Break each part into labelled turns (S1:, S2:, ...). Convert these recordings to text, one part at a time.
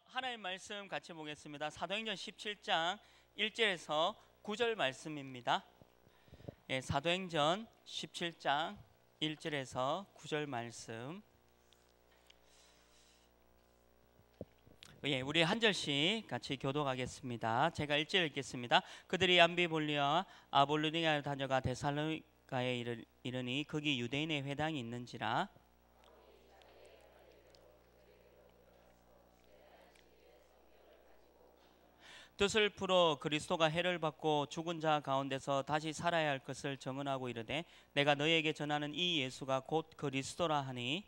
S1: 하나님 말씀 같이 보겠습니다. 사도행전 17장 1절에서 9절 말씀입니다. 사도행전 17장 1절에서 9절 말씀. 우리 한 절씩 같이 교독하겠습니다. 제가 1절 읽겠습니다. 그들이 암비볼리와 아볼로니아에 다녀가 데살로니가에 이르니 거기 유대인의 회당이 있는지라. 뜻을 풀어 그리스도가 해를 받고 죽은 자 가운데서 다시 살아야 할 것을 정언하고 이르되 내가 너희에게 전하는 이 예수가 곧 그리스도라 하니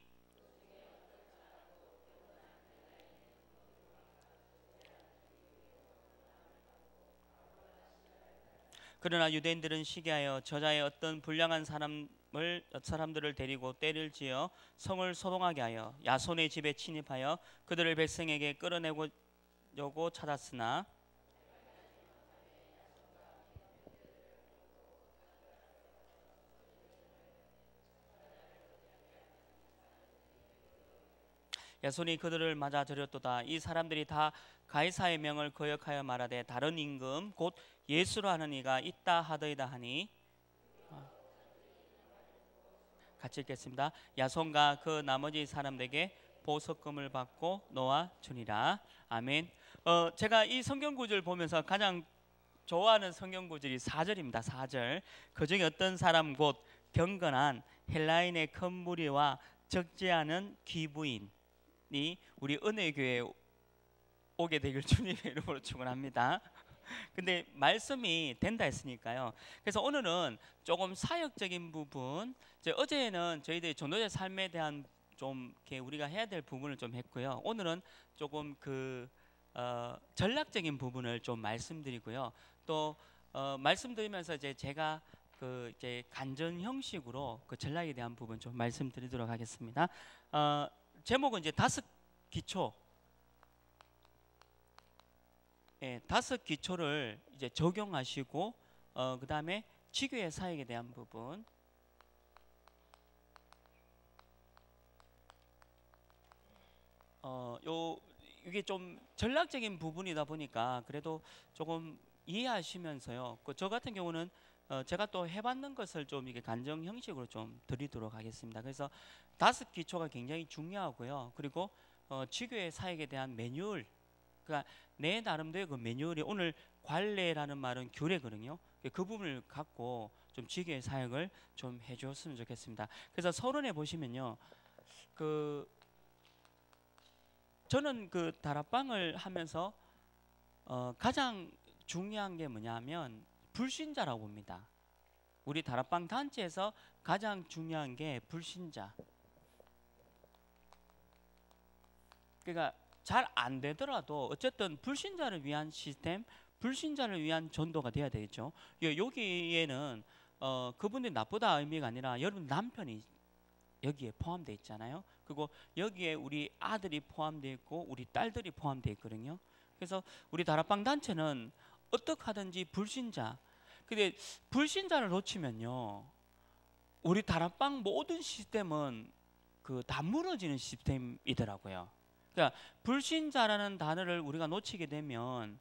S1: 그러나 유대인들은 시기하여 저자의 어떤 불량한 사람들을 데리고 때를 지어 성을 소동하게 하여 야손의 집에 침입하여 그들을 백성에게 끌어내고려고 찾았으나 야손이 그들을 맞아 들였도다. 이 사람들이 다 가이사의 명을 거역하여 말하되 다른 임금 곧 예수로 하는 이가 있다 하더이다 하니 같이 읽겠습니다. 야손과 그 나머지 사람들에게 보석금을 받고 놓아 주니라. 아멘. 제가 이 성경 구절 보면서 가장 좋아하는 성경 구절이 4절입니다. 4절. 그중에 어떤 사람 곧 경건한 헬라인의 큰 무리와 적지 않은 귀부인 우리 은혜교회에 오게 되길 주님의 이름으로 축원합니다. 근데 말씀이 된다 했으니까요. 그래서 오늘은 조금 사역적인 부분, 어제는 저희들이 전도자 삶에 대한 좀 이렇게 우리가 해야 될 부분을 좀 했고요. 오늘은 조금 전략적인 부분을 좀 말씀드리고요. 또 말씀드리면서 제가 이제 간전 형식으로 그 전략에 대한 부분 좀 말씀드리도록 하겠습니다. 제목은 이제 5기초, 5기초를 이제 적용하시고 그 다음에 지교의 사역에 대한 부분, 이게 좀 전략적인 부분이다 보니까 그래도 조금 이해하시면서요. 저 같은 경우는 제가 또 해봤는 것을 좀 이게 간정 형식으로 좀 드리도록 하겠습니다. 그래서 5기초가 굉장히 중요하고요. 그리고 지교의 사역에 대한 매뉴얼, 그러니까 내 나름대로 그 매뉴얼이 오늘 관례라는 말은 규례거든요. 그 부분을 갖고 좀 지교의 사역을 좀 해주었으면 좋겠습니다. 그래서 서론에 보시면요, 저는 그 다락방을 하면서 가장 중요한 게 뭐냐면 불신자라고 봅니다. 우리 다락방 단체에서 가장 중요한 게 불신자. 그러니까 잘 안 되더라도 어쨌든 불신자를 위한 시스템, 불신자를 위한 전도가 돼야 되겠죠. 여기에는 그분이 나쁘다 의미가 아니라 여러분 남편이 여기에 포함되어 있잖아요. 그리고 여기에 우리 아들이 포함되어 있고 우리 딸들이 포함되어 있거든요. 그래서 우리 다락방 단체는 어떻게 하든지 불신자, 근데 불신자를 놓치면요 우리 다락방 모든 시스템은 다 무너지는 시스템이더라고요. 그러니까 불신자라는 단어를 우리가 놓치게 되면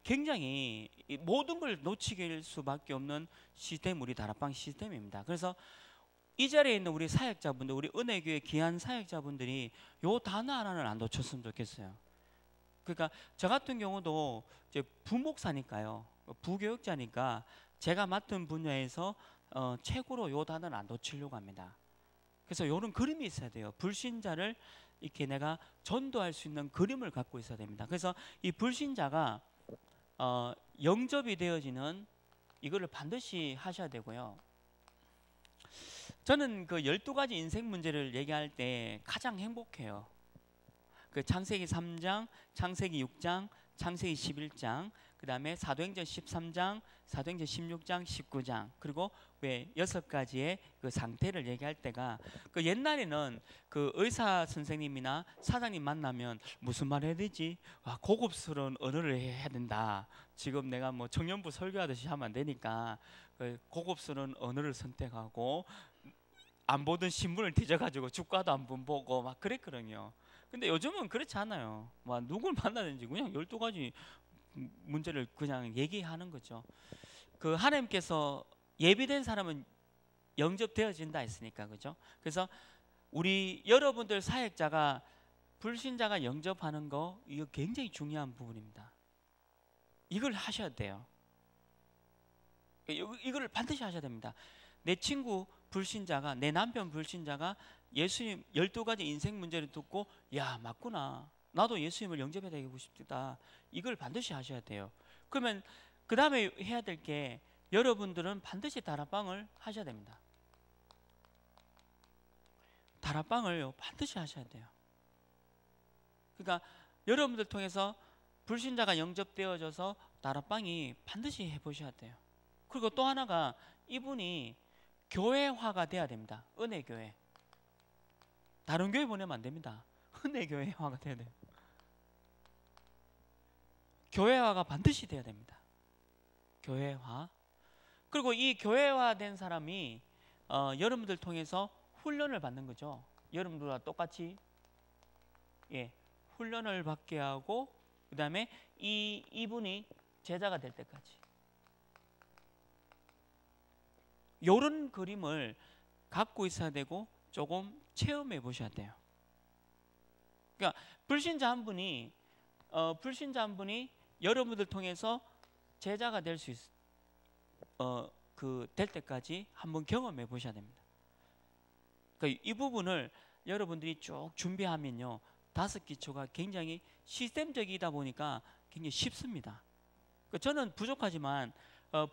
S1: 굉장히 모든 걸 놓치게 수밖에 없는 시스템, 우리 다락방 시스템입니다. 그래서 이 자리에 있는 우리 사역자분들, 우리 은혜교회 귀한 사역자분들이 요 단어 하나는 안 놓쳤으면 좋겠어요. 그러니까 저 같은 경우도 이제 부목사니까요, 부교육자니까 제가 맡은 분야에서 최고로 요 단어는 안 놓치려고 합니다. 그래서 요런 그림이 있어야 돼요. 불신자를 이렇게 내가 전도할 수 있는 그림을 갖고 있어야 됩니다. 그래서 이 불신자가 영접이 되어지는 이거를 반드시 하셔야 되고요. 저는 그 12가지 인생 문제를 얘기할 때 가장 행복해요. 그 창세기 3장, 창세기 6장, 창세기 11장, 그 다음에 사도행전 13장, 사도행전 16장, 19장, 그리고 왜 6가지의 그 상태를 얘기할 때가 옛날에는 그 의사 선생님이나 사장님 만나면 무슨 말 해야 되지? 고급스러운 언어를 해야 된다. 지금 내가 뭐 청년부 설교하듯이 하면 안 되니까 고급스러운 언어를 선택하고 안 보던 신문을 뒤져가지고 주가도 안 보고 막 그랬거든요. 근데 요즘은 그렇지 않아요. 막 누굴 만나든지 그냥 12가지 문제를 그냥 얘기하는 거죠. 그 하나님께서 예비된 사람은 영접되어진다 했으니까, 그죠? 그래서 우리 여러분들 사역자가 불신자가 영접하는 거, 이거 굉장히 중요한 부분입니다. 이걸 하셔야 돼요. 이걸 반드시 하셔야 됩니다. 내 친구 불신자가, 내 남편 불신자가 예수님 12가지 인생 문제를 듣고, 야, 맞구나, 나도 예수님을 영접해야 되고 싶다, 이걸 반드시 하셔야 돼요. 그러면 그 다음에 해야 될 게, 여러분들은 반드시 다락방을 하셔야 됩니다. 다락방을 반드시 하셔야 돼요. 그러니까 여러분들 통해서 불신자가 영접되어져서 다락방이 반드시 해보셔야 돼요. 그리고 또 하나가, 이분이 교회화가 돼야 됩니다. 은혜교회. 다른 교회 보내면 안 됩니다. 은혜교회화가 돼야 돼요. 교회화가 반드시 돼야 됩니다. 교회화. 그리고 이 교회화된 사람이 여러분들 통해서 훈련을 받는 거죠. 여러분들과 똑같이 훈련을 받게 하고, 그 다음에 이분이 제자가 될 때까지 이런 그림을 갖고 있어야 되고, 조금 체험해 보셔야 돼요. 그러니까 불신자 한 분이 여러분들 통해서 제자가 될 수 될 때까지 한번 경험해 보셔야 됩니다. 그러니까 이 부분을 여러분들이 쭉 준비하면요, 5기초가 굉장히 시스템적이다 보니까 굉장히 쉽습니다. 저는 부족하지만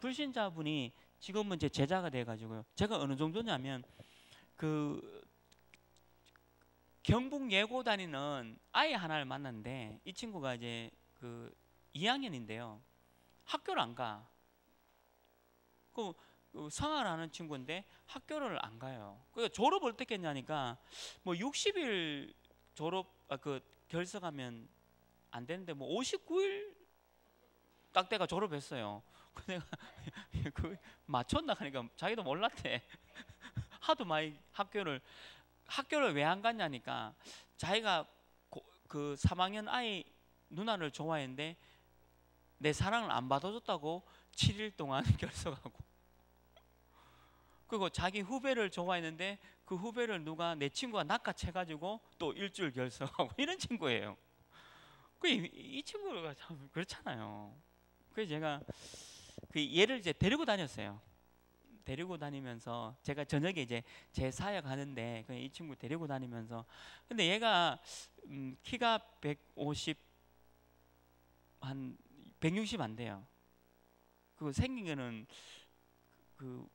S1: 불신자분이 지금은 이제 제자가 돼가지고요, 제가 어느 정도냐면, 그 경북 예고 다니는 아이 하나를 만났는데, 이 친구가 이제 그 2학년인데요 학교를 안 가. 그 성화를 하는 친구인데 학교를 안 가요. 그 졸업을 어떻게 했냐니까, 뭐 60일 졸업 그 결석하면 안 되는데, 뭐 59일 딱 돼가 졸업했어요. 내가 그 맞췄나 하니까 자기도 몰랐대. 하도 많이 학교를 왜 안 갔냐니까, 자기가 그 3학년 아이 누나를 좋아했는데 내 사랑을 안 받아줬다고 7일 동안 결석하고, 그리고 자기 후배를 좋아했는데 그 후배를 내 친구가 낚아채가지고 또 일주일 결석하고 이런 친구예요. 이 친구가 참 그렇잖아요. 그래서 제가 그 얘를 이제 데리고 다녔어요. 데리고 다니면서 제가 저녁에 이제 제 사역 하는데, 이 친구 데리고 다니면서, 근데 얘가 키가 150 한 160 안 돼요. 그 생긴 거는 그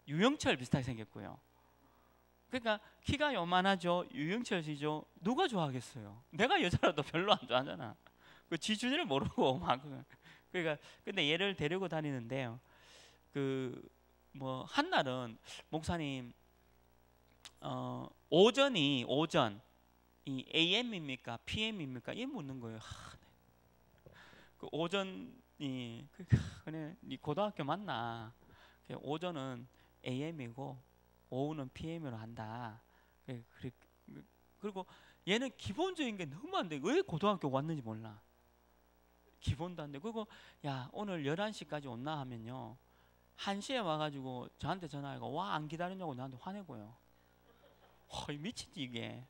S1: 유영철 비슷하게 생겼고요. 그러니까 키가 요만하죠. 유영철 씨죠. 누가 좋아하겠어요? 내가 여자라도 별로 안 좋아하잖아. 그 지준이를 모르고 막. 그러니까 근데 얘를 데리고 다니는데요, 그 뭐 한날은 목사님 오전 이 AM입니까 PM입니까 이 묻는 거예요. 그 오전이 그래 네 고등학교 맞나? 오전은 AM이고 오후는 PM으로 한다. 그리고 얘는 기본적인 게 너무 안 돼. 왜 고등학교 왔는지 몰라. 기본도 안 돼. 그리고 야, 오늘 11시까지 온나 하면요, 1시에 와가지고 저한테 전화해가 와 안 기다리냐고 나한테 화내고요. 미친지 이게.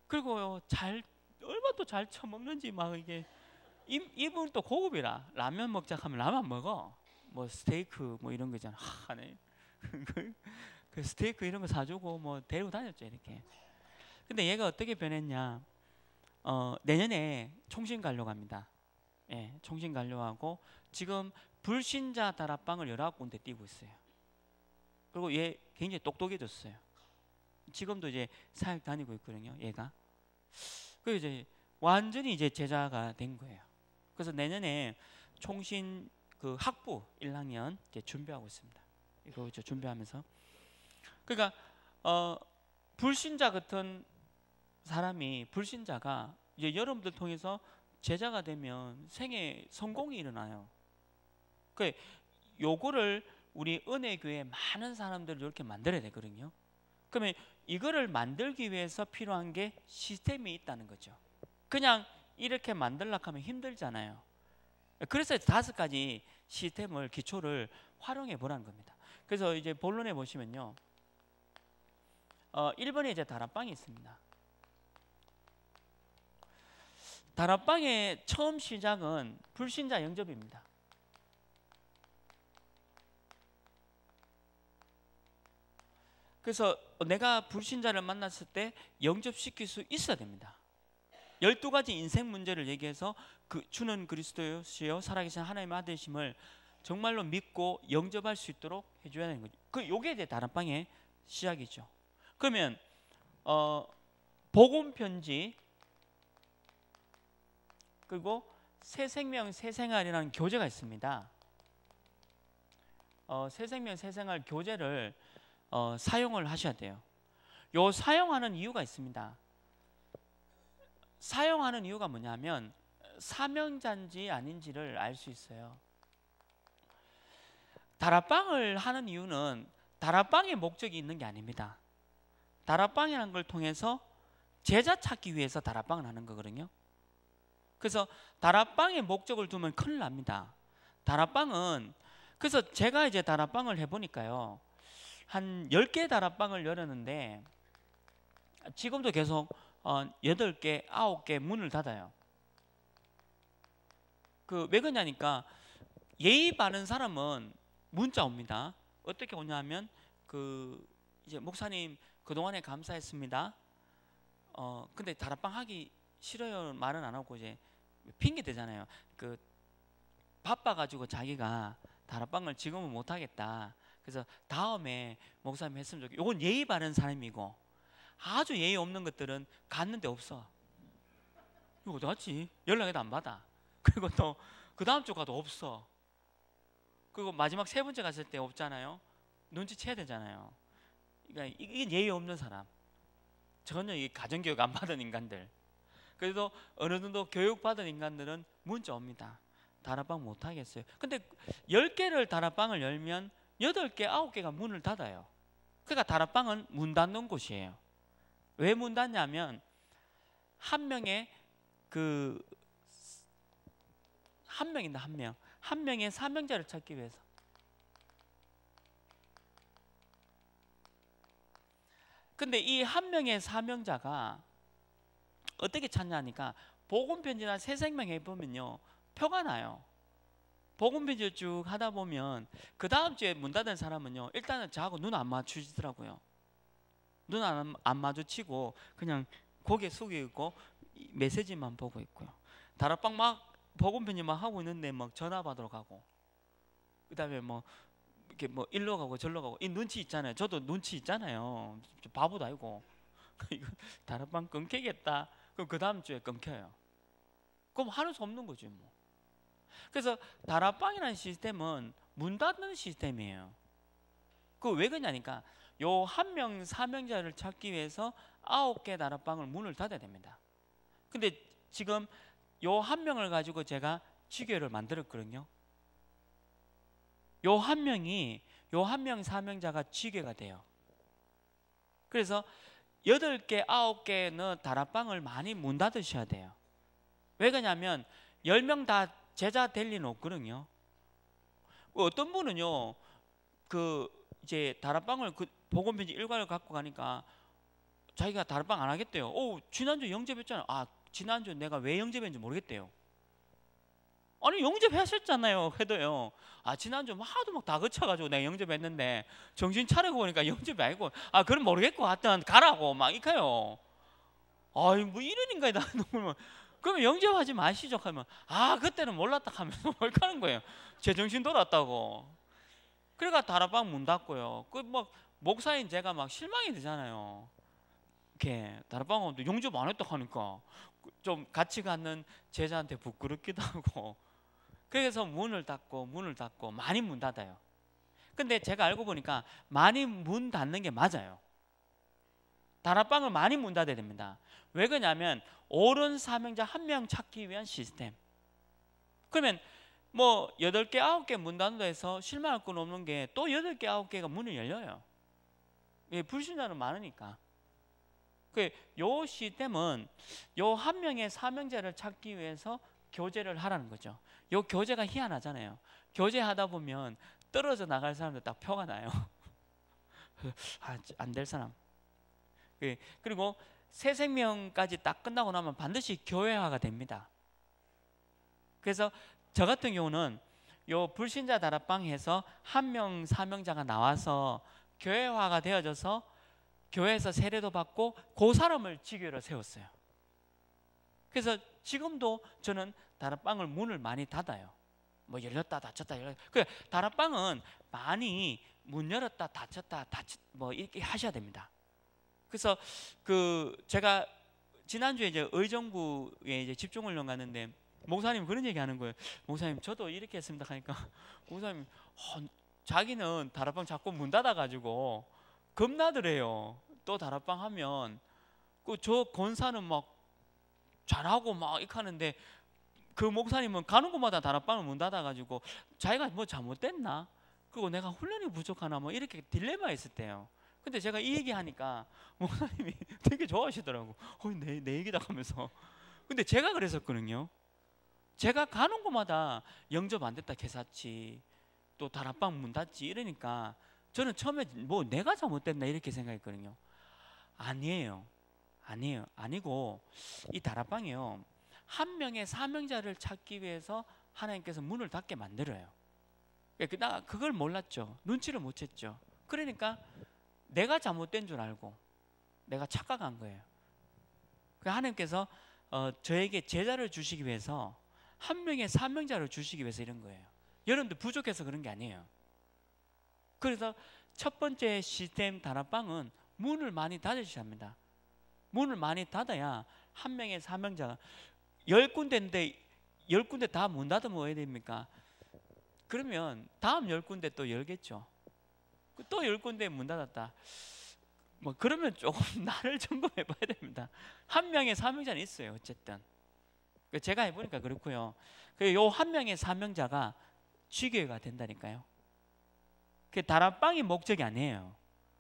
S1: 그리고 얼마나 또 잘 처먹는지 막 이게. 이분 또 고급이라, 라면 먹자 하면 라면 먹어. 뭐 스테이크 뭐 이런 거잖아. 네. 그 스테이크 이런 거 사주고 뭐 데리고 다녔죠 이렇게. 근데 얘가 어떻게 변했냐, 내년에 총신 가려고 합니다. 예, 총신 가려고 하고, 지금 불신자 다락방을 19군데 뛰고 있어요. 그리고 얘 굉장히 똑똑해졌어요. 지금도 이제 사역 다니고 있거든요, 얘가. 그리고 이제 완전히 이제 제자가 된 거예요. 그래서 내년에 총신 그 학부 1학년 이제 준비하고 있습니다. 이거 이제 준비하면서, 그러니까 불신자 같은 사람이, 불신자가 이제 여러분들 통해서 제자가 되면 생애 성공이 일어나요. 요거를 우리 은혜교회 많은 사람들을 이렇게 만들어야 되거든요. 그러면 이거를 만들기 위해서 필요한 게 시스템이 있다는 거죠. 그냥 이렇게 만들려고 하면 힘들잖아요. 그래서 5가지 시스템을, 기초를 활용해 보라는 겁니다. 그래서 이제 본론에 보시면요, 1번에 이제 다락방이 있습니다. 다락방의 처음 시작은 불신자 영접입니다. 그래서 내가 불신자를 만났을 때 영접시킬 수 있어야 됩니다. 12가지 인생 문제를 얘기해서 주는 그리스도시요 살아계신 하나님의 아들이심을 정말로 믿고 영접할 수 있도록 해줘야 되는 거죠. 요게 이제 다락방의 시작이죠. 그러면 복음 편지, 그리고 새 생명 새 생활이라는 교재가 있습니다. 새 생명 새 생활 교재를 사용을 하셔야 돼요. 요 사용하는 이유가 있습니다. 사용하는 이유가 뭐냐면 사명자인지 아닌지를 알 수 있어요. 다락방을 하는 이유는 다락방의 목적이 있는 게 아닙니다. 다락방이라는 걸 통해서 제자 찾기 위해서 다락방을 하는 거거든요. 그래서 다락방의 목적을 두면 큰일 납니다. 다락방은, 그래서 제가 이제 다락방을 해보니까요, 한 10개 다락방을 열었는데 지금도 계속 8개, 9개 문을 닫아요. 왜 그러냐니까, 예의 바른 사람은 문자 옵니다. 어떻게 오냐면 이제 목사님 그동안에 감사했습니다. 근데 다락방 하기 싫어요 말은 안 하고 이제 핑계 대잖아요. 바빠가지고 자기가 다락방을 지금은 못 하겠다. 그래서 다음에 목사님 했으면 좋겠다. 이건 예의 바른 사람이고, 아주 예의 없는 것들은 갔는데 없어. 이거 어디 갔지? 연락해도 안 받아. 그리고 또 그 다음 주 가도 없어. 그리고 마지막 3번째 갔을 때 없잖아요. 눈치채야 되잖아요. 그러니까 이게 예의 없는 사람, 전혀 이 가정교육 안 받은 인간들. 그래도 어느 정도 교육받은 인간들은 문자 옵니다. 다락방 못 하겠어요. 근데 10개를 다락방을 열면 8개, 9개가 문을 닫아요. 그러니까 다락방은 문 닫는 곳이에요. 왜 문 닫냐면 한 명의 한 명의 사명자를 찾기 위해서. 근데 이 한 명의 사명자가 어떻게 찾냐니까, 복음편지나 새생명 해보면요, 표가 나요. 복음편지를 쭉 하다 보면 그 다음 주에 문 닫은 사람은요, 일단은 저하고 눈 안 마주치더라고요. 눈 안 마주치고 그냥 고개 숙이고 메시지만 보고 있고요. 다락방 막 복음편지 막 하고 있는데 막 전화 받으러 가고, 그 다음에 이렇게 일로 가고 절로 가고. 이 눈치 있잖아요. 저도 눈치 있잖아요. 바보도 아니고. 이거 다락방 끊기겠다. 그럼 그 다음 주에 끊겨요. 그럼 할 수 없는 거죠 뭐. 그래서 다락방이라는 시스템은 문 닫는 시스템이에요. 왜 그러냐니까, 요 한 명 사명자를 찾기 위해서 9개 다락방을 문을 닫아야 됩니다. 근데 지금 요 한 명을 가지고 제가 지교회를 만들었거든요. 요 한 명 사명자가 지교회가 돼요. 그래서 8개, 9개는 다락방을 많이 문 닫으셔야 돼요. 왜 그러냐면 10명 다 제자 될 리는 없거든요. 어떤 분은요, 이제 다락방을 복음편지 일과를 갖고 가니까 자기가 다락방 안 하겠대요. 지난주 영접했잖아요. 지난주 내가 왜 영접했는지 모르겠대요. 아니, 영접하셨잖아요. 해도요, 지난주 하도 막 다그쳐가지고 내가 영접했는데 정신 차리고 보니까 영접이 아니고, 그럼 모르겠고 하여튼 가라고 막 이까요. 뭐 이런 인간이 다 너무. 그러면 영접하지 마시죠 하면, 그때는 몰랐다 하면서 뭘 가는 거예요. 제 정신 돌았다고. 그러니까 다락방 문 닫고요. 목사인 제가 막 실망이 되잖아요. 이렇게 다락방 오는데 영접 안 했다 하니까 좀 같이 가는 제자한테 부끄럽기도 하고. 그래서 문을 닫고 많이 문 닫아요. 근데 제가 알고 보니까 많이 문 닫는 게 맞아요. 다락방을 많이 문 닫아야 됩니다. 왜 그러냐면 옳은 사명자 한 명 찾기 위한 시스템. 그러면 8개, 9개 문 닫는다 해서 실망할 건 없는 게 또 8개, 9개가 문을 열려요. 예, 불신자는 많으니까. 요 시스템은 요 한 명의 사명자를 찾기 위해서 교제를 하라는 거죠. 요 교제가 희한하잖아요. 교제하다 보면 떨어져 나갈 사람들 딱 표가 나요. 안 될 사람. 그리고 새 생명까지 딱 끝나고 나면 반드시 교회화가 됩니다. 그래서 저 같은 경우는 요 불신자 다락방에서 한 명 사명자가 나와서 교회화가 되어져서 교회에서 세례도 받고 그 사람을 지교로 세웠어요. 그래서 지금도 저는 다락방을 문을 많이 닫아요. 뭐 열렸다 닫혔다 열렸다. 다락방은 많이 문 열었다 닫혔다 뭐 이렇게 하셔야 됩니다. 그래서 제가 지난주에 이제 의정부에 이제 집중훈련 갔는데 목사님 그런 얘기 하는 거예요. 목사님 저도 이렇게 했습니다 하니까 목사님 자기는 다락방 자꾸 문 닫아가지고 겁나더래요. 또 다락방 하면 저 권사는 막 잘하고 막 이렇게 하는데 그 목사님은 가는 곳마다 다락방을 문 닫아가지고 자기가 뭐 잘못됐나? 그리고 내가 훈련이 부족하나? 뭐 이렇게 딜레마 있을 때요. 근데 제가 이 얘기하니까 목사님이 되게 좋아하시더라고. 내 얘기다 하면서. 근데 제가 그랬었거든요. 제가 가는 곳마다 영접 안 됐다 개사치, 또 다락방 문 닫지 이러니까 저는 처음에 뭐 내가 잘못됐나 이렇게 생각했거든요. 아니고 이 다락방이요, 한 명의 사명자를 찾기 위해서 하나님께서 문을 닫게 만들어요. 나 그걸 몰랐죠. 눈치를 못 챘죠. 그러니까 내가 잘못된 줄 알고 내가 착각한 거예요. 하나님께서 저에게 제자를 주시기 위해서 한 명의 사명자를 주시기 위해서 이런 거예요. 여러분들 부족해서 그런 게 아니에요. 그래서 첫 번째 시스템 다락방은 문을 많이 닫으셔야 합니다. 문을 많이 닫아야 한 명의 사명자가 10군데인데 10군데 다 문 닫으면 뭐 해야 됩니까? 그러면 다음 10군데 또 열겠죠. 또 10군데 문 닫았다. 뭐 그러면 조금 나를 점검해 봐야 됩니다. 한 명의 사명자는 있어요. 어쨌든 제가 해보니까 그렇고요. 요 한 명의 사명자가 지교회가 된다니까요. 다락방이 목적이 아니에요.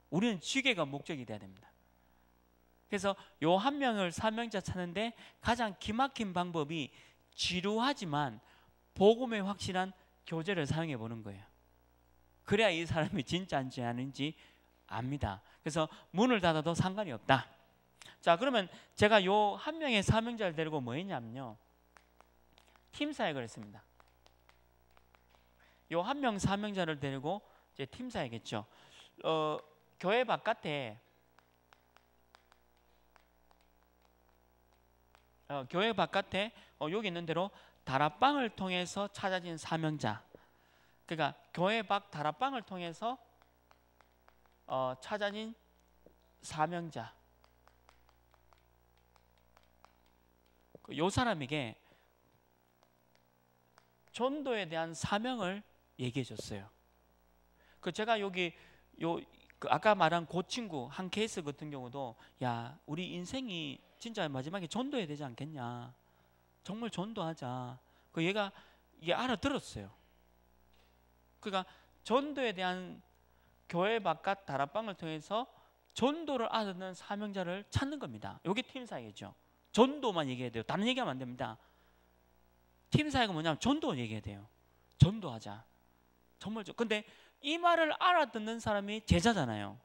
S1: 우리는 지교회가 목적이 돼야 됩니다. 그래서 요 한 명을 사명자 찾는데 가장 기막힌 방법이 지루하지만 복음에 확실한 교제를 사용해 보는 거예요. 그래야 이 사람이 진짜인지 아닌지 압니다. 그래서 문을 닫아도 상관이 없다. 자, 그러면 제가 요 한 명의 사명자를 데리고 뭐 했냐면요, 팀 사역을 했습니다. 요 한 명 사명자를 데리고 이제 팀 사역했죠. 교회 바깥에 여기 있는 대로 다락방을 통해서 찾아진 사명자, 그러니까 교회 밖 다락방을 통해서 찾아진 사명자, 요 사람에게 전도에 대한 사명을 얘기해 줬어요. 제가 여기 아까 말한 그 친구 한 케이스 같은 경우도, 야, 우리 인생이 진짜 마지막에 전도해야 되지 않겠냐, 정말 전도하자. 얘가 이게 알아들었어요. 그러니까 전도에 대한 교회 바깥 다락방을 통해서 전도를 알아듣는 사명자를 찾는 겁니다. 이게 팀 사역이죠. 전도만 얘기해야 돼요. 다른 얘기하면 안 됩니다. 팀 사역은 뭐냐면 전도 얘기해야 돼요. 전도하자. 정말 근데 이 말을 알아듣는 사람이 제자잖아요.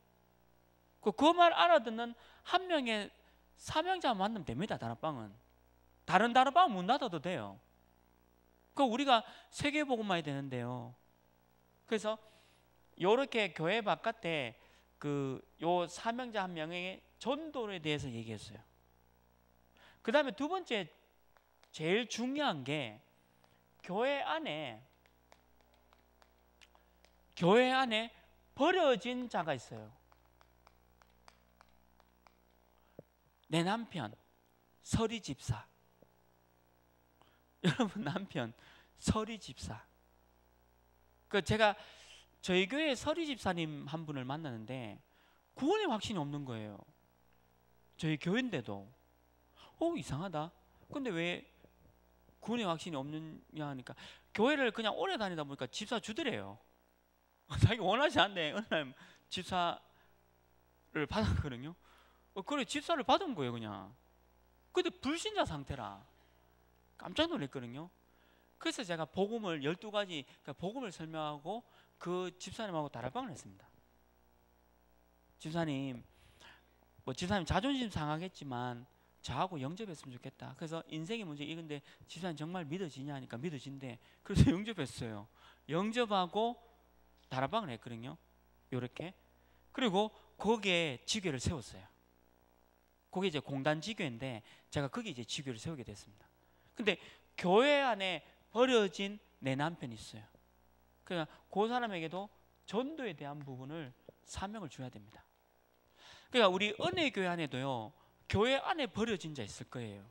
S1: 그 말 알아듣는 한 명의 사명자 만나면 됩니다. 다락방은. 다른 다락방은 문 닫아도 돼요. 우리가 세계복음만 해야 되는데요. 그래서 이렇게 교회 바깥에 요 사명자 한 명의 전도에 대해서 얘기했어요. 그 다음에 두 번째 제일 중요한 게 교회 안에 버려진 자가 있어요. 내 남편 서리 집사. 여러분 남편 서리 집사. 제가 저희 교회 서리 집사님 한 분을 만나는데 구원의 확신이 없는 거예요. 저희 교회인데도 이상하다. 근데 왜 구원의 확신이 없느냐 하니까 교회를 그냥 오래 다니다 보니까 집사 주더래요. 자기 원하지 않네. 어느 날 집사 받았거든요. 그래 집사를 받은 거예요 그냥. 근데 불신자 상태라 깜짝 놀랐거든요. 그래서 제가 복음을 12가지 그러니까 복음을 설명하고 그 집사님하고 다락방을 했습니다. 집사님 집사님 자존심 상하겠지만 저하고 영접했으면 좋겠다. 그래서 인생의 문제 이건데 집사님 정말 믿어지냐 하니까 믿어진대. 그래서 영접했어요. 영접하고 다락방을 했거든요. 요렇게. 그리고 거기에 지교를 세웠어요. 거기 이제 공단 지교인데 제가 거기 이제 지교를 세우게 됐습니다. 근데 교회 안에 버려진 내 남편이 있어요. 그러니까 그 사람에게도 전도에 대한 부분을 사명을 줘야 됩니다. 그러니까 우리 은혜교회 안에도요 교회 안에 버려진 자 있을 거예요.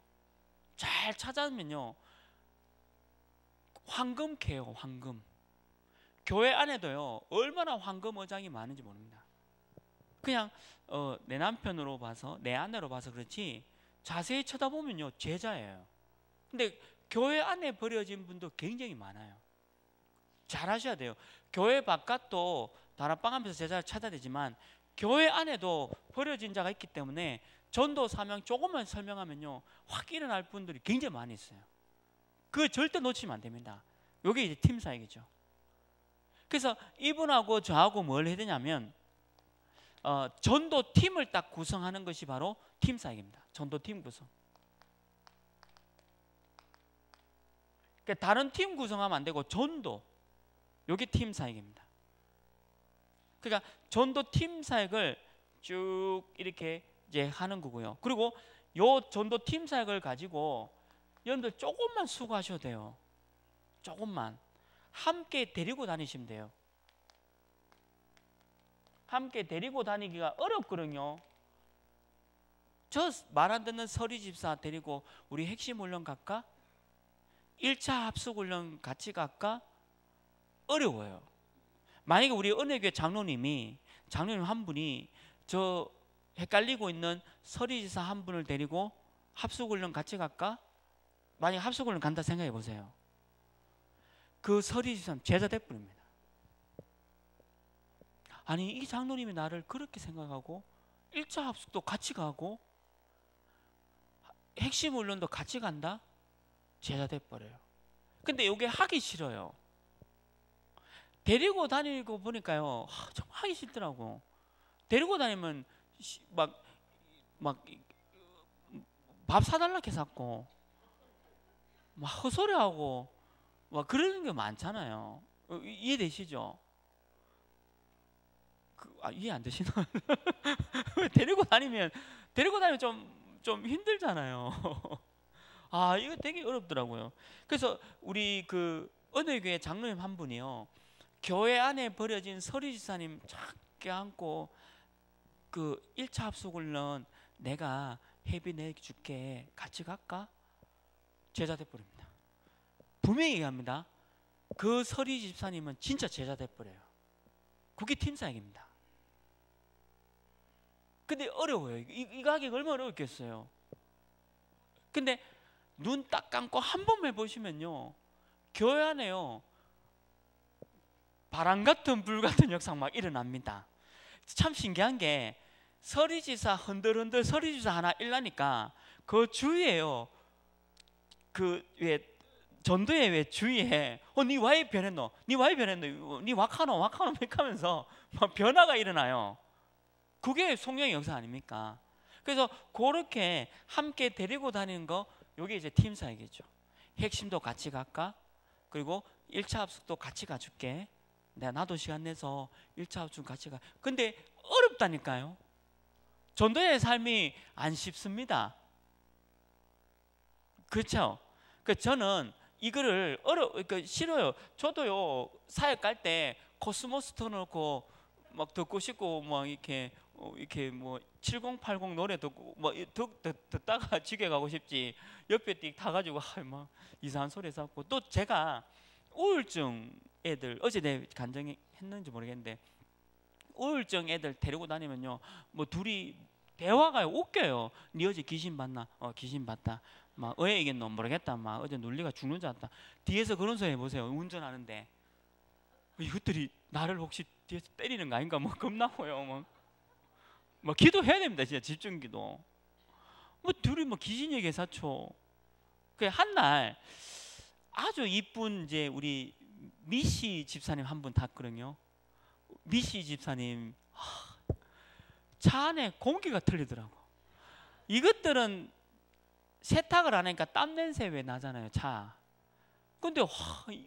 S1: 잘 찾아보면요 황금캐요. 황금. 교회 안에도요 얼마나 황금 어장이 많은지 모릅니다. 그냥 내 남편으로 봐서 내 아내로 봐서 그렇지 자세히 쳐다보면요 제자예요. 근데 교회 안에 버려진 분도 굉장히 많아요. 잘 하셔야 돼요. 교회 바깥도 다락방 하면서 제자를 찾아야 되지만 교회 안에도 버려진 자가 있기 때문에 전도 사명 조금만 설명하면요 확 일어날 분들이 굉장히 많이 있어요. 그거 절대 놓치면 안 됩니다. 이게 이제 팀 사역이죠. 그래서 이분하고 저하고 뭘 해야 되냐면 전도 팀을 딱 구성하는 것이 바로 팀 사역입니다. 전도 팀 구성. 그러니까 다른 팀 구성하면 안 되고 전도 여기 팀 사역입니다. 그러니까 전도 팀 사역을 쭉 이렇게 이제 하는 거고요. 그리고 요 전도 팀 사역을 가지고 여러분들 조금만 수고하셔도 돼요. 조금만 함께 데리고 다니시면 돼요. 함께 데리고 다니기가 어렵거든요. 저 말 안 듣는 서리 집사 데리고 우리 핵심 훈련 갈까? 1차 합숙 훈련 같이 갈까? 어려워요. 만약에 우리 은혜교회 장로님 한 분이 저 헷갈리고 있는 서리 집사 한 분을 데리고 합숙 훈련 같이 갈까? 만약에 합숙 훈련 간다 생각해 보세요. 그 서리 집사는 제자 돼버립니다. 아니 이 장로님이 나를 그렇게 생각하고 1차 합숙도 같이 가고 핵심 훈련도 같이 간다? 제자 돼버려요. 근데 이게 하기 싫어요. 데리고 다니고 보니까요 정말 하기 싫더라고. 데리고 다니면 막 밥 사달라 해서 막 헛소리하고 막 그러는 게 많잖아요. 이해되시죠? 이해 안 되시나? 데리고 다니면 좀 힘들잖아요. 이거 되게 어렵더라고요. 그래서 우리 그 은혜교회 장로님 한 분이요 교회 안에 버려진 서리 집사님 작게 안고 그 1차 합숙훈련 내가 회비 내줄게 같이 갈까? 제자 돼버립니다. 분명히 얘기합니다. 그 서리 집사님은 진짜 제자 돼버려요. 그게 팀 사역입니다. 근데 어려워요. 이거 하기가 얼마나 어렵겠어요. 근데 눈 딱 감고 한 번만 해보시면요 교회 안에요 바람 같은 불 같은 역사가 막 일어납니다. 참 신기한 게 서리지사 흔들흔들 서리지사 하나 일나니까 그 주위에요 그 왜 전도회 왜 주위에 니 와이 변했노? 니 와이 변했노? 니 와카노 하면서 막 변화가 일어나요. 그게 성령의 역사 아닙니까? 그래서 그렇게 함께 데리고 다니는 거 이게 이제 팀 사역이죠. 핵심도 같이 갈까? 그리고 1차 합숙도 같이 가줄게. 나도 시간 내서 1차 합숙 같이 가. 근데 어렵다니까요. 전도의 삶이 안 쉽습니다. 그렇죠? 저는 이거를 싫어요. 저도요 사역 갈 때 코스모스 틀어놓고 막 듣고 싶고 막 이렇게 뭐 7080 노래 듣고 뭐 듣다가 집에 가고 싶지 옆에 띡 타가지고 막 이상한 소리 해서 또 제가 우울증 애들 어제 내 간증 했는지 모르겠는데 우울증 애들 데리고 다니면요 뭐 둘이 대화가 웃겨요. 니 어제 귀신 봤나? 귀신 봤다. 막 왜 이겠노? 모르겠다. 막 어제 논리가 죽는 줄 알았다. 뒤에서 그런 소리 해보세요. 운전하는데 이것들이 나를 혹시 뒤에서 때리는 거 아닌가? 뭐 겁나고요. 막 뭐 기도해야 됩니다. 진짜 집중기도. 뭐 둘이 뭐 귀신의 개사초. 그 한날 아주 이쁜 이제 우리 미시 집사님 한 분 탔거든요. 미시 집사님 차 안에 공기가 틀리더라고. 이것들은 세탁을 안 하니까 땀 냄새 왜 나잖아요, 차. 근데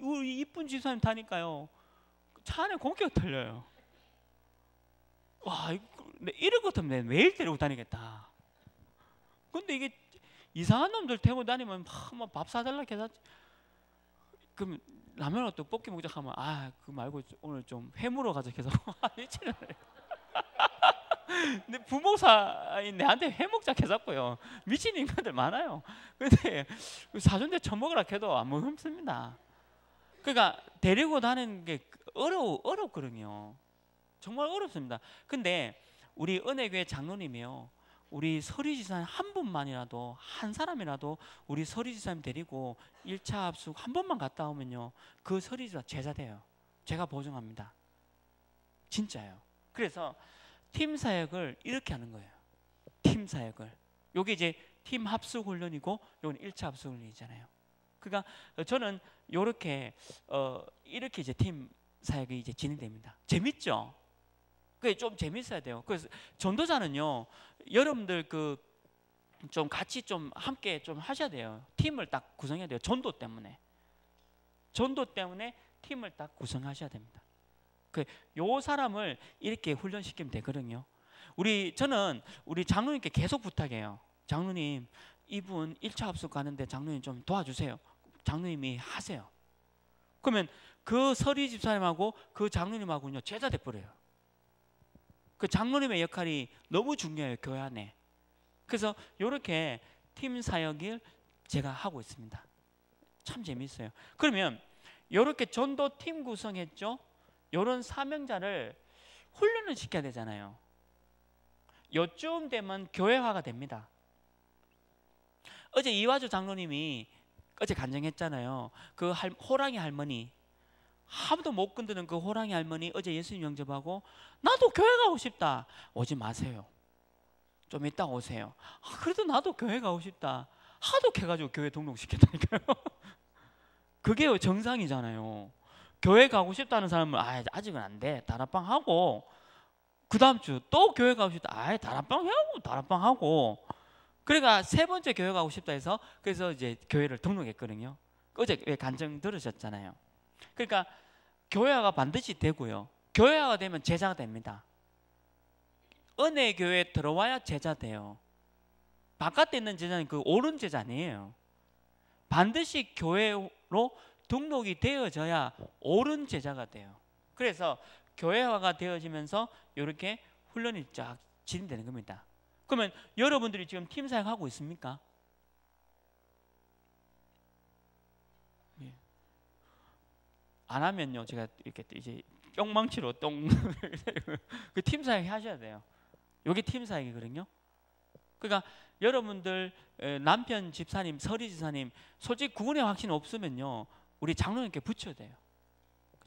S1: 우리 이쁜 집사님 타니까요, 차 안에 공기가 틀려요. 와, 이럴 것 같으면 매일 데리고 다니겠다. 근데 이게 이상한 놈들 태우고 다니면 막 밥 사달라 해서, 그럼 라면하고 떡볶이 먹자 하면 그 말고 오늘 좀 회무로 가자 해서 미치는 근데 부모사인 내한테 회 먹자 해잡고요. 미친 인간들 많아요. 근데 사준대 처먹으라 해도 안 먹습니다. 그러니까 데리고 다니는 게 어렵거든요. 정말 어렵습니다. 근데 우리 은혜교회 장로님이요, 우리 서리지사님 한 분만이라도, 한 사람이라도 우리 서리지사님 데리고 1차 합숙 한 번만 갔다 오면요, 그 서리지사 제자 돼요. 제가 보증합니다. 진짜요. 그래서 팀 사역을 이렇게 하는 거예요. 팀 사역을. 요게 이제 팀 합숙 훈련이고, 요건 1차 합숙 훈련이잖아요. 그러니까 저는 요렇게 이렇게 이제 팀 사역이 이제 진행됩니다. 재밌죠? 그게 좀 재밌어야 돼요. 그래서 전도자는요, 여러분들 좀 같이 좀 함께 좀 하셔야 돼요. 팀을 딱 구성해야 돼요. 전도 때문에 팀을 딱 구성하셔야 됩니다. 요 사람을 이렇게 훈련시키면 되거든요. 저는 우리 장로님께 계속 부탁해요. 장로님, 이분 1차 합숙 가는데 장로님 좀 도와주세요. 장로님이 하세요. 그러면 그 서리 집사님하고 그 장로님하고는요, 제자 돼버려요. 그 장로님의 역할이 너무 중요해요, 교회 안에. 그래서 이렇게 팀 사역을 제가 하고 있습니다. 참 재밌어요. 그러면 이렇게 전도 팀 구성했죠. 이런 사명자를 훈련을 시켜야 되잖아요. 요쯤 되면 교회화가 됩니다. 어제 이화주 장로님이 어제 간증했잖아요. 그 호랑이 할머니, 아무도 못 건드는 그 호랑이 할머니 어제 예수님 영접하고, 나도 교회 가고 싶다. 오지 마세요. 좀 이따 오세요. 그래도 나도 교회 가고 싶다. 하도 캐가지고 교회 등록시켰다니까요. 그게 정상이잖아요. 교회 가고 싶다는 사람은 아직은 안 돼. 다락방 하고, 그 다음 주 또 교회 가고 싶다. 다락방 하고. 그러니까 세 번째 교회 가고 싶다 해서, 그래서 이제 교회를 등록했거든요. 어제 왜 간증 들으셨잖아요. 그러니까 교회화가 반드시 되고요. 교회화가 되면 제자가 됩니다. 은혜 교회에 들어와야 제자 돼요. 바깥에 있는 제자는 그 옳은 제자 아니에요. 반드시 교회로 등록이 되어져야 옳은 제자가 돼요. 그래서 교회화가 되어지면서 이렇게 훈련이 쫙 진행되는 겁니다. 그러면 여러분들이 지금 팀 사역하고 있습니까? 예. 안 하면요, 제가 이렇게 이제 뿅망치로 그 팀 사역 하셔야 돼요. 여기 팀 사역이거든요. 그러니까 여러분들 남편 집사님, 서리 집사님, 솔직히 구원의 확신 없으면요, 우리 장로님께 붙여야 돼요.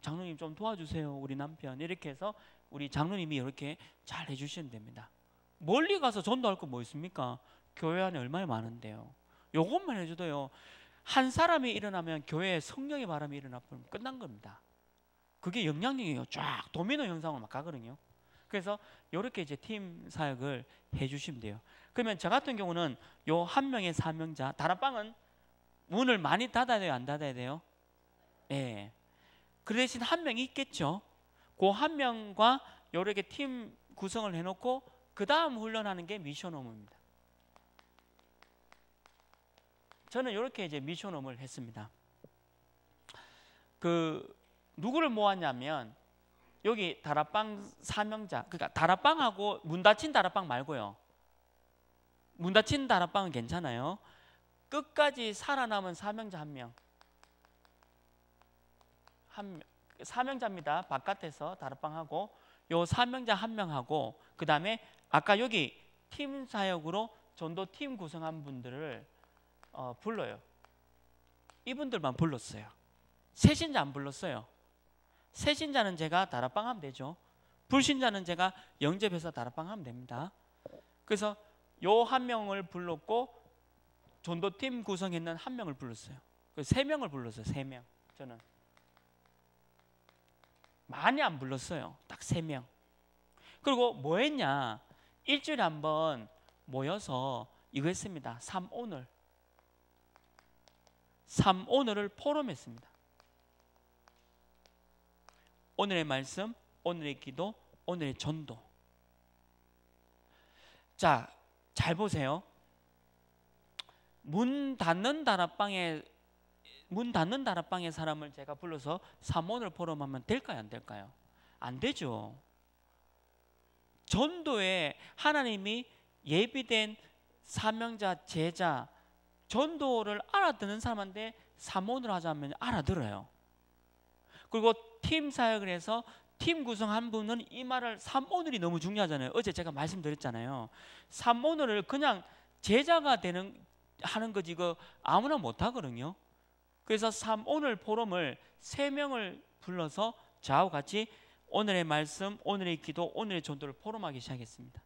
S1: 장로님 좀 도와주세요, 우리 남편. 이렇게 해서 우리 장로님이 이렇게 잘 해주시면 됩니다. 멀리 가서 전도할 거 뭐 있습니까? 교회 안에 얼마나 많은데요. 요것만 해줘도요, 한 사람이 일어나면 교회에 성령의 바람이 일어나면 끝난 겁니다. 그게 영향력이 쫙 도미노 현상으로 막 가거든요. 그래서 이렇게 이제 팀 사역을 해주시면 돼요. 그러면 저 같은 경우는 요 한 명의 사명자, 다락방은 문을 많이 닫아야 돼요, 안 닫아야 돼요? 예. 그 대신 한 명이 있겠죠. 그 한 명과 이렇게 팀 구성을 해놓고 그 다음 훈련하는 게 미션홈입니다. 저는 이렇게 이제 미션홈을 했습니다. 누구를 모았냐면, 여기 다락방 사명자, 그러니까 다락방하고 문 닫힌 다락방 말고요. 문 닫힌 다락방은 괜찮아요. 끝까지 살아남은 사명자 한 명. 사명자입니다. 바깥에서 다락방하고 요 사명자 한 명하고, 그 다음에 아까 여기 팀 사역으로 전도팀 구성한 분들을 불러요. 이분들만 불렀어요. 새신자 안 불렀어요. 새신자는 제가 다락방 하면 되죠. 불신자는 제가 영접해서 다락방 하면 됩니다. 그래서 요 한 명을 불렀고 전도팀 구성했는 한 명을 불렀어요. 세 명을 불렀어요. 세 명. 저는 많이 안 불렀어요. 딱 세 명. 그리고 뭐 했냐? 일주일에 한 번 모여서 이거 했습니다. 3오늘. 3오늘을 포럼했습니다. 오늘의 말씀, 오늘의 기도, 오늘의 전도. 자, 잘 보세요. 문 닫는 다락방의 사람을 제가 불러서 3오늘 포럼하면 될까요? 안 될까요? 안 되죠. 전도에 하나님이 예비된 사명자, 제자, 전도를 알아듣는 사람한테 3오늘 하자면 알아들어요. 그리고 팀 사역을 해서 팀 구성한 분은 이 말을 3오늘이 너무 중요하잖아요. 어제 제가 말씀드렸잖아요. 3오늘을 그냥 제자가 하는 거지 이거 아무나 못 하거든요. 그래서 3오늘 포럼을 3명을 불러서 저하고 같이 오늘의 말씀, 오늘의 기도, 오늘의 전도를 포럼하기 시작했습니다.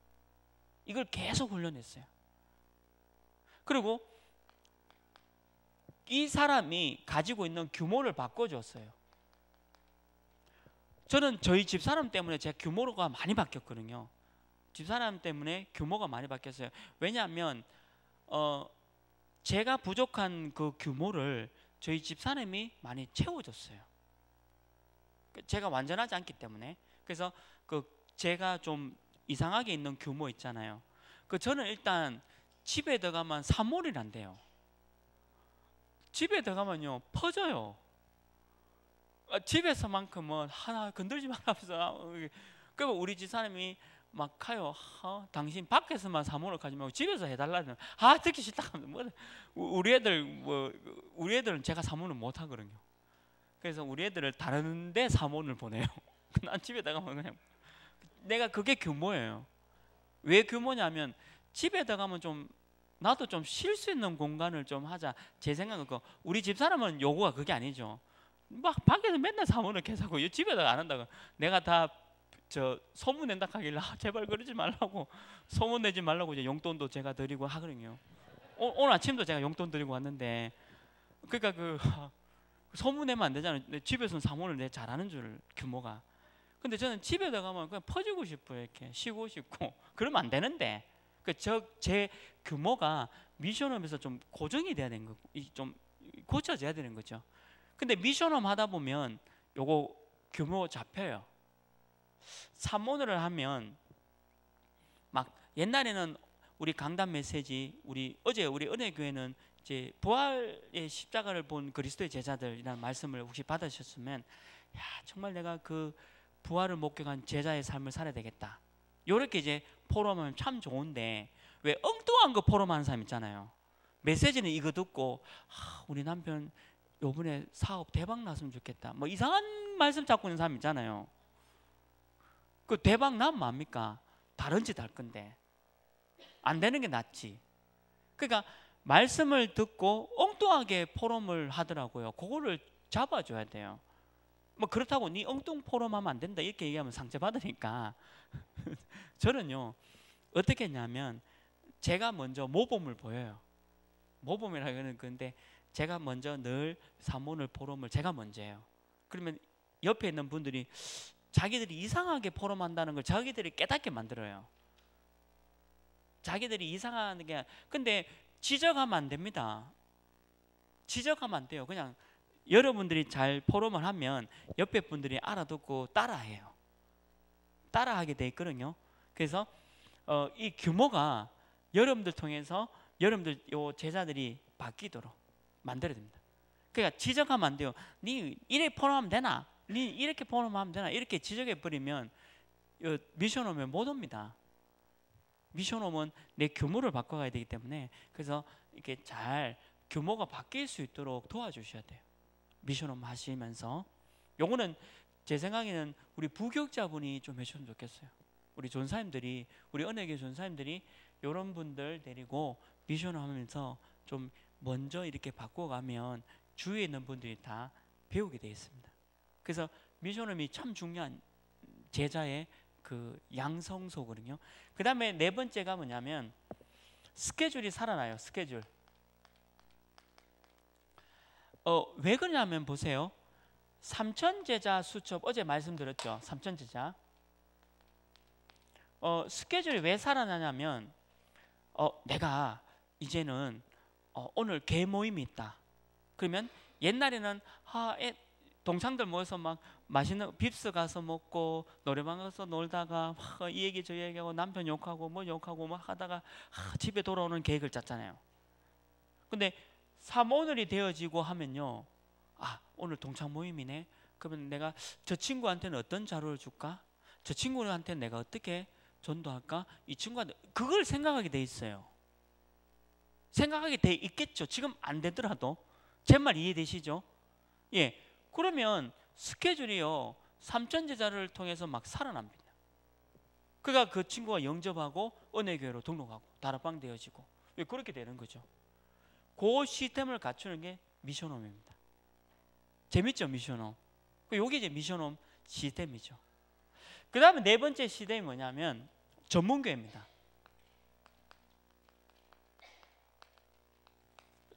S1: 이걸 계속 훈련했어요. 그리고 이 사람이 가지고 있는 규모를 바꿔줬어요. 저는 저희 집사람 때문에 제 규모가 많이 바뀌었거든요. 집사람 때문에 규모가 많이 바뀌었어요. 왜냐하면 제가 부족한 그 규모를 저희 집사람이 많이 채워줬어요. 제가 완전하지 않기 때문에. 그래서 제가 좀 이상하게 있는 규모 있잖아요. 저는 일단 집에 들어가면 3월이 안 돼요. 집에 들어가면요 퍼져요. 집에서만큼은 하나 건들지 말라면서. 그리고 우리 집사람이 막 가요. 당신 밖에서만 사모를 가지 말고 집에서 해달라는. 듣기 싫다 하면 우리 애들은 제가 사모는 못 하거든요. 그래서 우리 애들을 다른 데 사모를 보내요. 난 집에다가 그냥 내가 그게 규모예요. 왜 규모냐면 집에다 가면 좀 나도 좀 쉴 수 있는 공간을 좀 하자. 제 생각은 우리 집사람은 요구가 그게 아니죠. 막 밖에서 맨날 사모를 계속 하고 집에다가 안 한다고. 내가 다 소문 낸다 하길래 제발 그러지 말라고, 소문 내지 말라고 이제 용돈도 제가 드리고 하거든요. 오늘 아침도 제가 용돈 드리고 왔는데, 그러니까 소문 내면 안 되잖아요. 집에서는 사모를 내 잘하는 줄 규모가. 근데 저는 집에 가면 그냥 퍼지고 싶어요. 이렇게 쉬고 싶고. 그러면 안 되는데 제 규모가 미션홈에서 좀 고정이 돼야 되는 거고, 좀 고쳐져야 되는 거죠. 근데 미션홈 하다 보면 요거 규모 잡혀요. 3오늘을 하면 막 옛날에는 우리 강단 메시지, 어제 우리 은혜교회는 이제 부활의 십자가를 본 그리스도의 제자들이라는 말씀을 혹시 받으셨으면, 정말 내가 그 부활을 목격한 제자의 삶을 살아야 되겠다. 요렇게 이제 포럼하면 참 좋은데, 왜 엉뚱한 거 포럼하는 사람 있잖아요. 메시지는 이거 듣고 우리 남편 요번에 사업 대박 났으면 좋겠다, 뭐 이상한 말씀 잡고 있는 사람 있잖아요. 그 대박 나면 뭡니까? 다른 짓 할 건데 안 되는 게 낫지. 그러니까 말씀을 듣고 엉뚱하게 포럼을 하더라고요. 그거를 잡아줘야 돼요. 뭐 그렇다고 네 엉뚱 포럼하면 안 된다 이렇게 얘기하면 상처받으니까 저는요 어떻게 했냐면, 제가 먼저 모범을 보여요. 모범이라고 하는 건데, 제가 먼저 늘 사모늘 포럼을 제가 먼저 해요. 그러면 옆에 있는 분들이 자기들이 이상하게 포럼한다는 걸 자기들이 깨닫게 만들어요. 자기들이 이상한 게, 근데 지적하면 안 됩니다. 지적하면 안 돼요. 그냥 여러분들이 잘 포럼을 하면 옆에 분들이 알아듣고 따라해요. 따라하게 돼 있거든요. 그래서 이 규모가 여러분들 통해서 여러분들 요 제자들이 바뀌도록 만들어야 됩니다. 그러니까 지적하면 안 돼요. 니 이렇게 포럼하면 되나? 니 이렇게 포럼하면 되나? 이렇게 지적해 버리면 미션홈에 못 옵니다. 미션홈은 내 규모를 바꿔가야 되기 때문에, 그래서 이렇게 잘 규모가 바뀔 수 있도록 도와주셔야 돼요. 미션홈 하시면서. 요거는 제 생각에는 우리 부교육자분이 좀 해주시면 좋겠어요. 우리 전사님들이, 우리 은혜교회 전사님들이 이런 분들 데리고 미션홈 하면서 좀 먼저 이렇게 바꿔가면 주위에 있는 분들이 다 배우게 되어 있습니다. 그래서 미션홈이 참 중요한 제자의 그 양성소거든요. 그 다음에 네 번째가 뭐냐면 스케줄이 살아나요. 스케줄. 왜 그러냐면 보세요. 삼천제자 수첩 어제 말씀드렸죠. 삼천제자. 스케줄이 왜 살아나냐면 내가 이제는 오늘 개 모임이 있다. 그러면 옛날에는 동창들 모여서 막 맛있는 빕스 가서 먹고 노래방 가서 놀다가 이 얘기 저 얘기하고 남편 욕하고 뭐 욕하고 막 하다가 집에 돌아오는 계획을 짰잖아요. 근데 오늘이 되어지고 하면요, 오늘 동창 모임이네. 그러면 내가 저 친구한테는 어떤 자료를 줄까? 저 친구한테는 내가 어떻게 전도할까? 이 친구한테 그걸 생각하게 돼 있어요. 생각하게 돼 있겠죠. 지금 안 되더라도. 제 말 이해되시죠? 예. 그러면 스케줄이요, 삼천제자를 통해서 막 살아납니다. 그러니까 그 친구가 영접하고 은혜교회로 등록하고 다락방 되어지고 그렇게 되는 거죠. 그 시스템을 갖추는 게 미션홈입니다. 재밌죠, 미션홈? 요게 이제 미션홈 시스템이죠. 그 다음에 네 번째 시스템이 뭐냐면 전문교회입니다.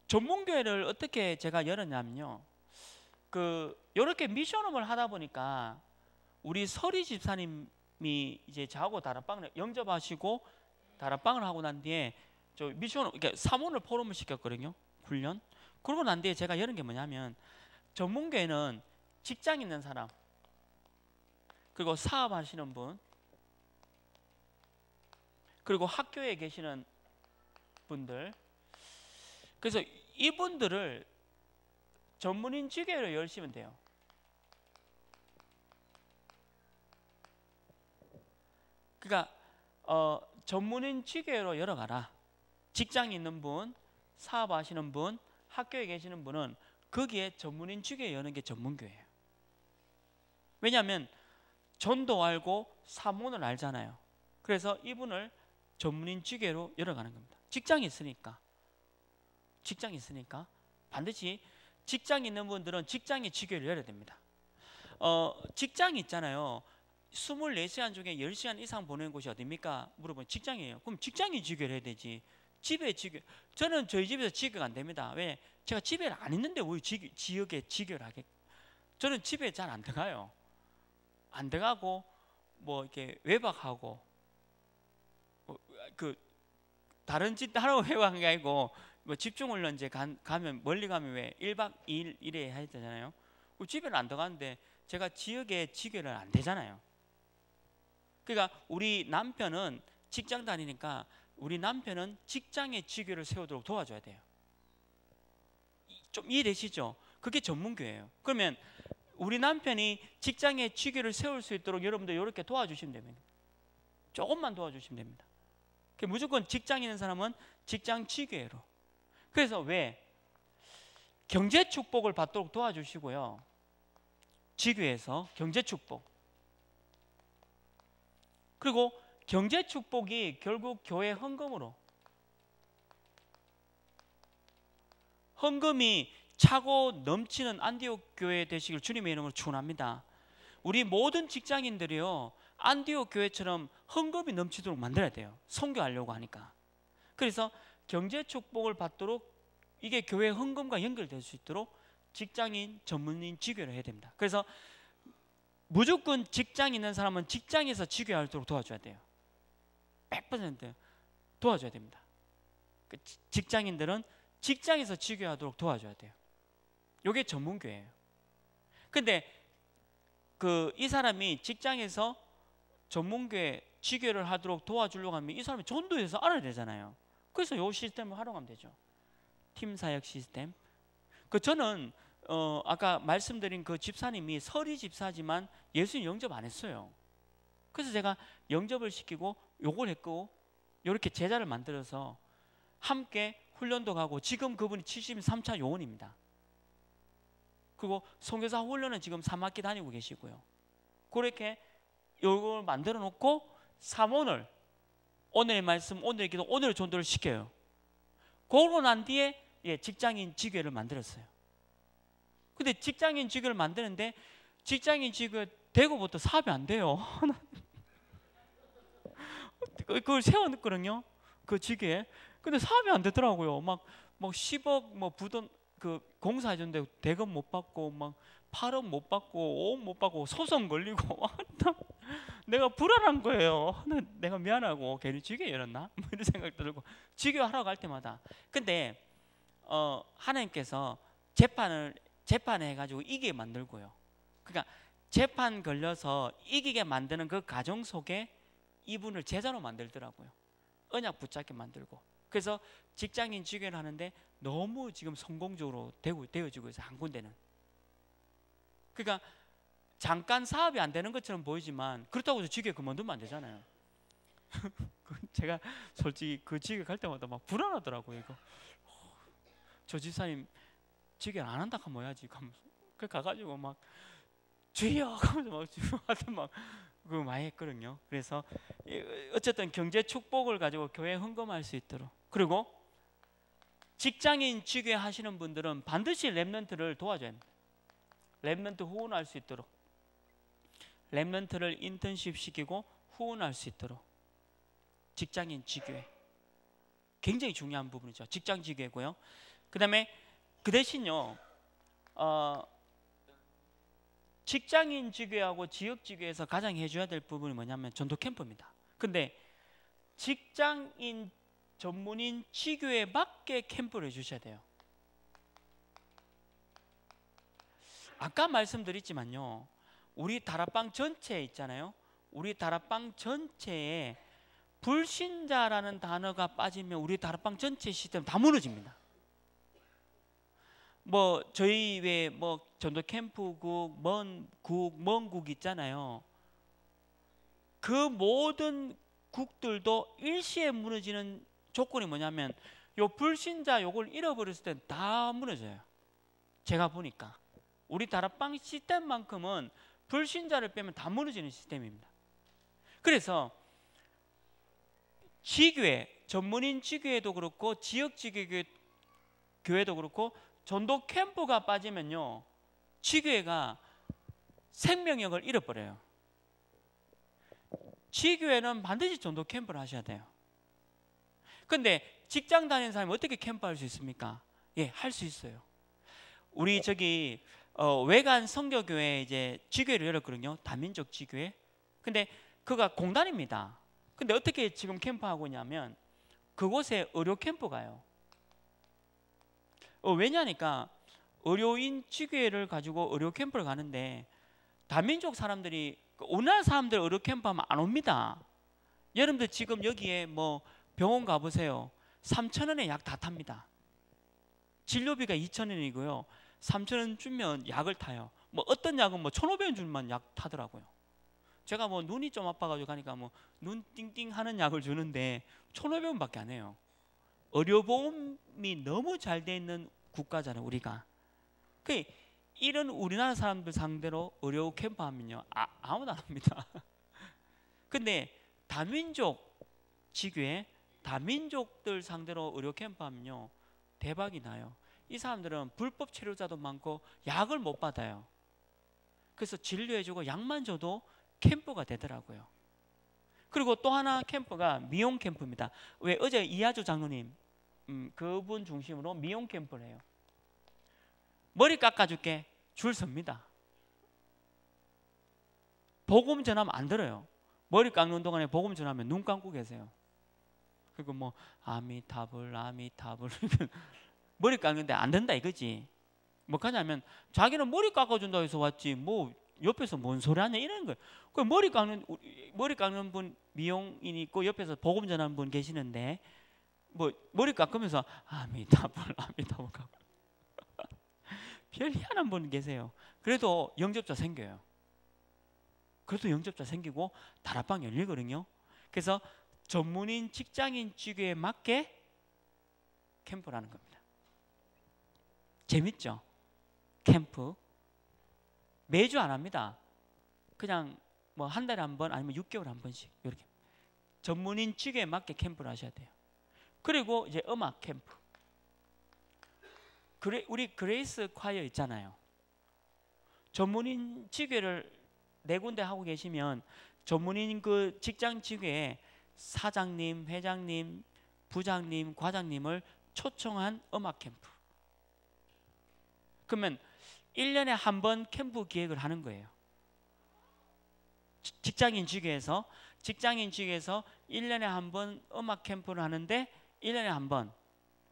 S1: 전문교회를 어떻게 제가 열었냐면요, 요렇게 미션홈을 하다 보니까 우리 서리 집사님이 이제 저하고 다락방을 영접하시고 다락방을 하고 난 뒤에 저 미션홈, 그러니까 사모를 포럼을 시켰거든요. 훈련. 그러고 난 뒤에 제가 열은 게 뭐냐면 전문교회는 직장 있는 사람, 그리고 사업하시는 분, 그리고 학교에 계시는 분들, 그래서 이분들을 전문인 지교회로 열시면 돼요. 그러니까 전문인 지교회로 열어가라. 직장 있는 분, 사업하시는 분, 학교에 계시는 분은 거기에 전문인 지교회 여는 게 전문교회예요. 왜냐하면 전도 알고 사문을 알잖아요. 그래서 이분을 전문인 지교회로 열어가는 겁니다. 직장이 있으니까 반드시 직장 있는 분들은 직장의 지교회를 열어야 됩니다. 직장이 있잖아요. 24시간 중에 10시간 이상 보내는 곳이 어디입니까? 물어보면 직장이에요. 그럼 직장이 지교회를 해야 되지. 집에 지교. 저는 저희 집에서 지교가 안 됩니다. 왜? 제가 집에 안 있는데 왜 지역에 지교를 하게? 저는 집에 잘 안 들어가요. 안 들어가고 뭐 이렇게 외박하고 다른 짓 하러 외박한 게 아니고 뭐 집중훈련제 가면 멀리 가면 왜 1박 2일 이래 해야 되잖아요. 집에는 안 들어가는데 제가 지역에 지교를 안 되잖아요. 그러니까 우리 남편은 직장 다니니까 우리 남편은 직장에 지교를 세우도록 도와줘야 돼요. 좀 이해되시죠? 그게 전문교회예요. 그러면 우리 남편이 직장에 지교를 세울 수 있도록 여러분들 이렇게 도와주시면 됩니다. 조금만 도와주시면 됩니다. 무조건 직장 있는 사람은 직장 지교회로. 그래서 왜? 경제 축복을 받도록 도와주시고요. 지교회에서 경제 축복. 그리고 경제 축복이 결국 교회 헌금으로, 헌금이 차고 넘치는 안디옥 교회 되시길 주님의 이름으로 축원합니다. 우리 모든 직장인들이요, 안디옥 교회처럼 헌금이 넘치도록 만들어야 돼요. 선교하려고 하니까. 그래서 경제 축복을 받도록 이게 교회 헌금과 연결될 수 있도록 직장인, 전문인 지교를 해야 됩니다. 그래서 무조건 직장 있는 사람은 직장에서 지교하도록 도와줘야 돼요. 100% 도와줘야 됩니다. 직장인들은 직장에서 지교하도록 도와줘야 돼요. 이게 전문교회예요. 근데 이 사람이 직장에서 전문교회 지교를 하도록 도와주려고 하면 이 사람이 전도해서 알아야 되잖아요. 그래서 이 시스템을 활용하면 되죠. 팀 사역 시스템. 저는 아까 말씀드린 그 집사님이 서리 집사지만 예수님 영접 안 했어요. 그래서 제가 영접을 시키고 요걸 했고 이렇게 제자를 만들어서 함께 훈련도 가고 지금 그분이 73차 요원입니다. 그리고 선교사 훈련은 지금 3학기 다니고 계시고요. 그렇게 요걸 만들어 놓고 사모를 오늘의 말씀, 오늘의 기도, 오늘의 전도를 시켜요. 그러고 난 뒤에 직장인 지교를 만들었어요. 근데 직장인 지교를 만드는데 직장인 지교 되고부터 사업이 안 돼요. 그걸 세웠거든요. 그 지게에. 근데 사업이 안 되더라고요. 막 10억 뭐 부돈 그 공사해 줬는데 대금 못 받고 막 8억 못 받고 5억 못 받고 소송 걸리고 내가 불안한 거예요. 내가 미안하고 괜히 지게 열었나? 뭐 이런 생각 들고 지게 하러 갈 때마다. 근데 하나님께서 재판해 가지고 이기게 만들고요. 그러니까 재판 걸려서 이기게 만드는 그 과정 속에 이분을 제자로 만들더라고요. 언약 붙잡게 만들고. 그래서 직장인 지교를 하는데 너무 지금 성공적으로 되어지고 있어요. 한 군데는. 그러니까 잠깐 사업이 안 되는 것처럼 보이지만 그렇다고 해서 지교 그만두면 안 되잖아요. 제가 솔직히 그 지교 갈 때마다 막 불안하더라고요. 이거 저 집사님 지교 안 한다 하면 뭐야지. 그 가가지고 막 주여 하면서 막 그 많이 했거든요. 그래서 어쨌든 경제 축복을 가지고 교회에 헌금할 수 있도록. 그리고 직장인 지교 하시는 분들은 반드시 렘넌트를 도와줘야 합니다. 렘넌트 후원할 수 있도록. 렘넌트를 인턴십 시키고 후원할 수 있도록. 직장인 지교회 굉장히 중요한 부분이죠. 직장 지교회고요. 그 다음에 그 대신요 직장인 지교회하고 지역 지교회에서 가장 해줘야 될 부분이 뭐냐면 전도 캠프입니다. 근데 직장인 전문인 지교회에 맞게 캠프를 해주셔야 돼요. 아까 말씀드렸지만요, 우리 다락방 전체에 있잖아요. 우리 다락방 전체에 불신자라는 단어가 빠지면 우리 다락방 전체 시스템 다 무너집니다. 뭐 저희 왜 뭐 전도 캠프국, 먼 국 있잖아요. 그 모든 국들도 일시에 무너지는 조건이 뭐냐면 요 불신자 요걸 잃어버렸을 때 다 무너져요. 제가 보니까 우리 다락방 시스템만큼은 불신자를 빼면 다 무너지는 시스템입니다. 그래서 지교회, 전문인 지교회도 그렇고 지역 지교회도 그렇고 전도 캠프가 빠지면요 지교회가 생명력을 잃어버려요. 지교회는 반드시 전도 캠프를 하셔야 돼요. 근데 직장 다니는 사람이 어떻게 캠프할 수 있습니까? 예, 할 수 있어요. 우리 저기 외관 선교교회 이제 지교회를 열었거든요. 다민족 지교회. 근데 그가 공단입니다. 근데 어떻게 지금 캠프하고 있냐면 그곳에 의료 캠프 가요. 왜냐니까 의료인 지교회를 가지고 의료 캠프를 가는데 다민족 사람들이 우리나라 사람들 의료 캠프 하면 안 옵니다. 여러분들 지금 여기에 뭐 병원 가보세요. 3,000원에 약 다 탑니다. 진료비가 2,000원이고요. 3,000원 주면 약을 타요. 뭐 어떤 약은 뭐 1,500원 주면 약 타더라고요. 제가 뭐 눈이 좀 아파가지고 가니까 뭐 눈 띵띵 하는 약을 주는데 1,500원밖에 안 해요. 의료보험이 너무 잘 돼 있는 국가잖아요, 우리가. 이런 우리나라 사람들 상대로 의료 캠프 하면요, 아무도 안 합니다. 근데 다민족 지교회, 다민족들 상대로 의료 캠프 하면요, 대박이 나요. 이 사람들은 불법 치료자도 많고 약을 못 받아요. 그래서 진료해주고 약만 줘도 캠프가 되더라고요. 그리고 또 하나 캠프가 미용 캠프입니다. 왜 어제 이하주 장로님 그분 중심으로 미용 캠프를 해요. 머리 깎아줄게 줄 섭니다. 복음 전하면 안 들어요. 머리 깎는 동안에 복음 전하면 눈 감고 계세요. 그리고 뭐 아미타불 머리 깎는데 안 된다 이거지. 뭐 하냐면 자기는 머리 깎아준다고 해서 왔지 뭐 옆에서 뭔 소리 하냐 이러는 거예요. 그 머리 깎는 분 미용인이 있고 옆에서 복음 전하는 분 계시는데 뭐 머리 깎으면서 아미타불 별 희한한 분 계세요. 그래도 영접자 생겨요. 그래도 영접자 생기고 다락방 열리거든요. 그래서 전문인 직장인 지교에 맞게 캠프라는 겁니다. 재밌죠? 캠프 매주 안 합니다. 그냥 뭐 한 달에 한 번 아니면 6개월에 한 번씩 이렇게 전문인 지교에 맞게 캠프를 하셔야 돼요. 그리고 이제 음악 캠프. 우리 그레이스 콰이어 있잖아요. 전문인 지교를 네 군데 하고 계시면 전문인 그 직장 지교에 사장님, 회장님, 부장님, 과장님을 초청한 음악 캠프. 그러면 1년에 한 번 캠프 기획을 하는 거예요. 직장인 주기에서 1년에 한 번 음악 캠프를 하는데 1년에 한 번.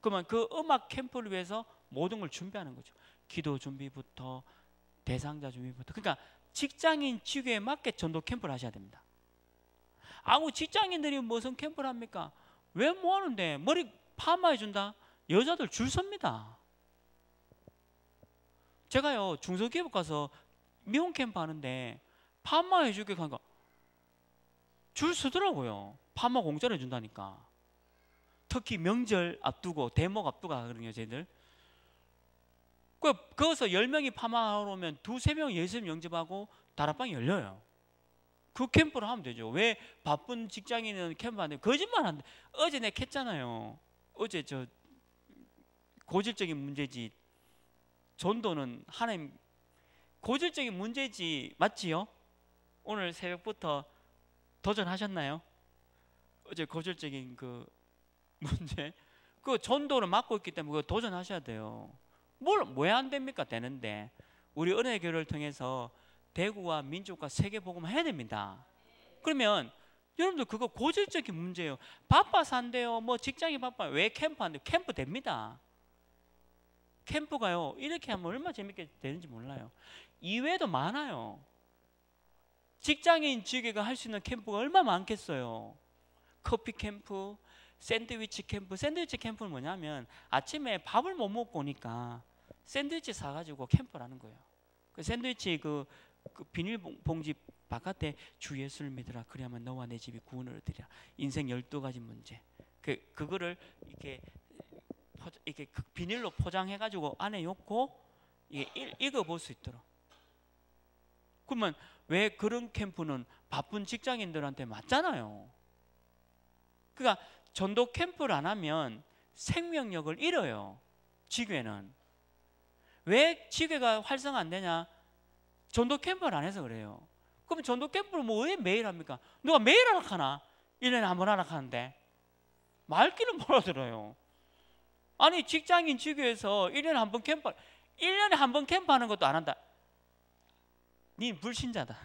S1: 그러면 그 음악 캠프를 위해서 모든 걸 준비하는 거죠. 기도 준비부터 대상자 준비부터. 그러니까 직장인 주기에 맞게 전도 캠프를 하셔야 됩니다. 아무 직장인들이 무슨 캠프를 합니까? 왜 뭐 하는데? 머리 파마해 준다? 여자들 줄 섭니다. 제가요 중소기업 가서 미용 캠프 하는데 파마해 주게 하니까 줄 서더라고요. 파마 공짜로 해준다니까. 특히 명절 앞두고 대목 앞두고 하거든요 쟤들. 거기서 10명이 파마하러 오면 2, 3명 예습 영접하고 다락방이 열려요. 그 캠프를 하면 되죠. 왜 바쁜 직장인은 캠프 안 돼? 거짓말 안 돼. 어제 내가 했잖아요. 어제 저 고질적인 문제지. 전도는 하나님 고질적인 문제지 맞지요? 오늘 새벽부터 도전하셨나요? 어제 고질적인 그 문제 그 전도를 맡고 있기 때문에 그거 도전하셔야 돼요. 왜 안 됩니까? 되는데 우리 은혜의 교회를 통해서 대구와 민족과 세계 복음을 해야 됩니다. 그러면 여러분들 그거 고질적인 문제예요. 바빠서 안 돼요. 뭐 직장이 바빠요. 왜 캠프 안 돼요? 캠프 됩니다. 캠프가요 이렇게 하면 얼마나 재밌게 되는지 몰라요. 이외에도 많아요. 직장인 직위가 할 수 있는 캠프가 얼마나 많겠어요. 커피 캠프, 샌드위치 캠프. 샌드위치 캠프는 뭐냐면 아침에 밥을 못 먹고 오니까 샌드위치 사가지고 캠프를 하는 거예요. 그 샌드위치 그 비닐봉지 바깥에 주 예수를 믿으라 그리하면 너와 내 집이 구원을 얻으리라. 인생 12가지 문제. 그거를 이렇게 비닐로 포장해가지고 안에 넣고 읽어볼 수 있도록. 그러면 왜 그런 캠프는 바쁜 직장인들한테 맞잖아요. 그러니까 전도 캠프를 안 하면 생명력을 잃어요. 지교회는. 왜 지교회가 활성화 안 되냐? 전도 캠프를 안 해서 그래요. 그럼 전도 캠프를 뭐 왜 매일 합니까? 누가 매일 하라 하나? 1년에 한 번 하라 하는데 말귀를 못 알아들어요. 아니 직장인 지교회에서 1년에 한 번 캠프 1년에 한 번 캠프 하는 것도 안 한다. 니 불신자다.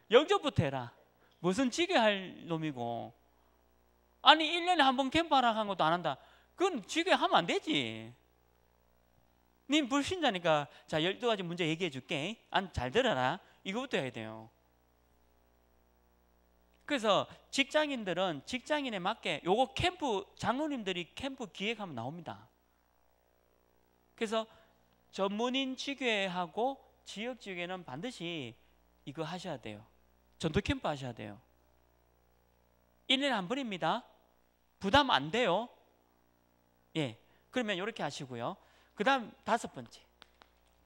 S1: 영접부터 해라. 무슨 지교할 놈이고. 아니 1년에 한 번 캠프 하라 한 것도 안 한다. 그건 지교회 하면 안 되지. 니 불신자니까 자 12가지 문제 얘기해 줄게. 잘 들어라. 이거부터 해야 돼요. 그래서 직장인들은 직장인에 맞게 요거 캠프 장로님들이 캠프 기획하면 나옵니다. 그래서 전문인 지교회하고 지역 지교회는 반드시 이거 하셔야 돼요. 전도 캠프 하셔야 돼요. 1년에 한 번입니다. 부담 안 돼요. 예. 그러면 이렇게 하시고요. 그 다음 5번째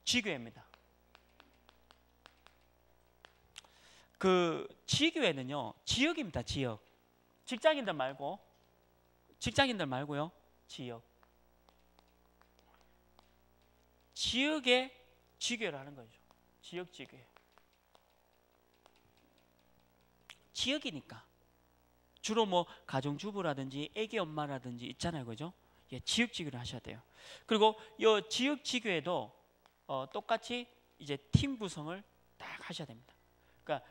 S1: 지교회입니다. 그 지교회는요 지역입니다. 지역. 직장인들 말고요. 지역. 지역에 지교회를 하는 거죠. 지역 지교회. 지역이니까 주로 뭐 가정주부라든지 애기 엄마라든지 있잖아요, 그죠? 예, 지역 지교를 하셔야 돼요. 그리고 이 지역 지교회도 똑같이 이제 팀 구성을 딱 하셔야 됩니다. 그러니까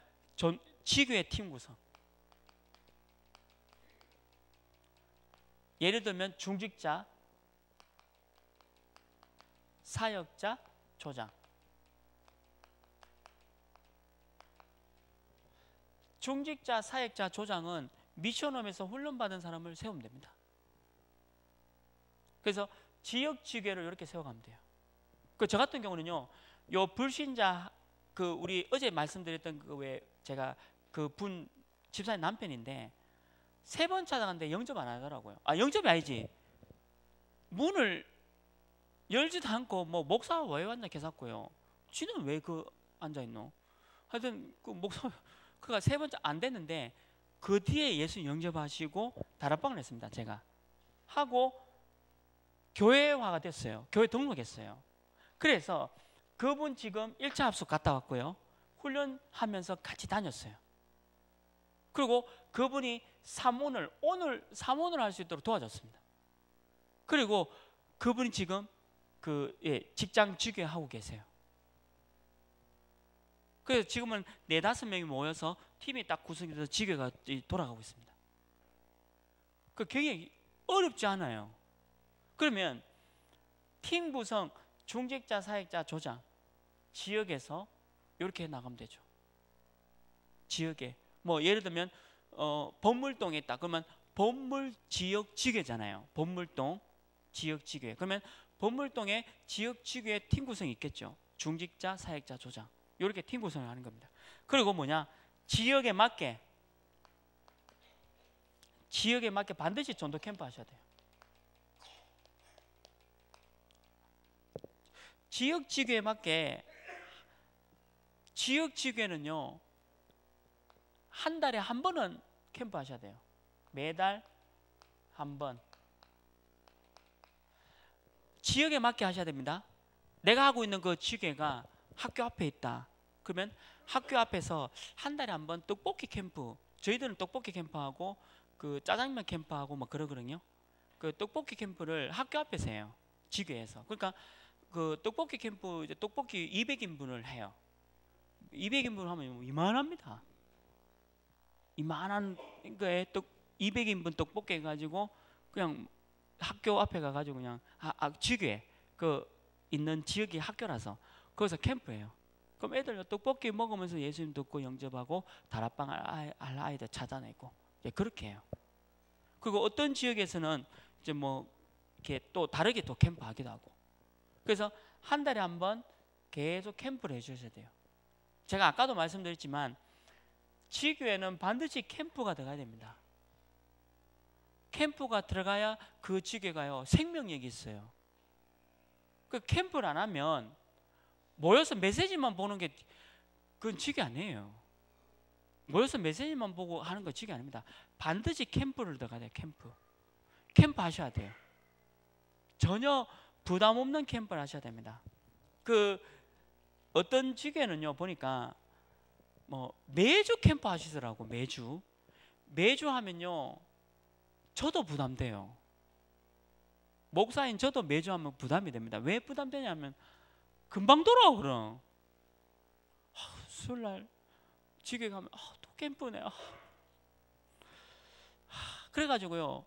S1: 지교회 팀 구성. 예를 들면 중직자, 사역자, 조장. 중직자, 사역자, 조장은 미션홈에서 훈련받은 사람을 세우면 됩니다. 그래서 지역 지교회를 이렇게 세워가면 돼요. 저 같은 경우는요, 요 불신자 우리 어제 말씀드렸던 왜 제가 분 집사님 남편인데 3번 찾아갔는데 영접 안 하더라고요. 영접이 아니지. 문을 열지도 않고 뭐 목사 왜 왔나 계산고요. 쥐는 왜 앉아 있노? 하여튼 목사 그가 3번째 안 됐는데 그 뒤에 예수 영접하시고 다락방을 했습니다. 제가 하고 교회화가 됐어요. 교회 등록했어요. 그래서 그분 지금 1차 합숙 갔다 왔고요. 훈련하면서 같이 다녔어요. 그리고 그분이 오늘 사모를 할 수 있도록 도와줬습니다. 그리고 그분이 지금 직장 직위하고 계세요. 그래서 지금은 4-5명이 모여서 팀이 딱 구성돼서 직위가 돌아가고 있습니다. 그 굉장히 어렵지 않아요. 그러면 팀 구성, 중직자, 사역자, 조장, 지역에서 이렇게 나가면 되죠. 지역에 뭐 예를 들면 범물동에 있다. 그러면 범물 지역 지회잖아요. 범물동 지역 지회. 그러면 범물동에 지역 지회 팀 구성이 있겠죠. 중직자, 사역자, 조장. 이렇게 팀 구성을 하는 겁니다. 그리고 뭐냐? 지역에 맞게 반드시 전도 캠프 하셔야 돼요. 지역 지교에 맞게 지역 지교에는요 한 달에 한 번은 캠프 하셔야 돼요. 매달 한 번. 지역에 맞게 하셔야 됩니다. 내가 하고 있는 그 지교가 학교 앞에 있다. 그러면 학교 앞에서 한 달에 한 번 떡볶이 캠프. 저희들은 떡볶이 캠프하고 그 짜장면 캠프하고 뭐 그러거든요. 그 떡볶이 캠프를 학교 앞에서 해요. 지교에서. 그러니까 그 떡볶이 캠프 이제 떡볶이 200인분을 해요. 200인분 하면 이만합니다. 이만한 거에 200인분 떡볶이 해가지고 그냥 학교 앞에 가가지고 그냥 지교에 그 있는 지역이 학교라서 거기서 캠프예요. 그럼 애들 떡볶이 먹으면서 예수님 듣고 영접하고 다락방 할 아이들 찾아내고 그렇게 해요. 그리고 어떤 지역에서는 이제 뭐 이렇게 또 다르게 또 캠프하기도 하고. 그래서 한 달에 한 번 계속 캠프를 해주셔야 돼요. 제가 아까도 말씀드렸지만 지교에는 반드시 캠프가 들어가야 됩니다. 캠프가 들어가야 그 지교가요 생명력이 있어요. 그 캠프를 안 하면 모여서 메시지만 보는 게 그건 지교 아니에요. 모여서 메시지만 보고 하는 거 지교 아닙니다. 반드시 캠프를 들어가야 돼요. 캠프 하셔야 돼요. 전혀 부담 없는 캠프를 하셔야 됩니다. 그 어떤 지교는요 보니까 뭐 매주 캠프 하시더라고. 매주 하면요 저도 부담돼요. 목사인 저도 매주 하면 부담이 됩니다. 왜 부담되냐면 금방 돌아오 그럼. 수요일날 지교에 가면 또 캠프네. 그래가지고요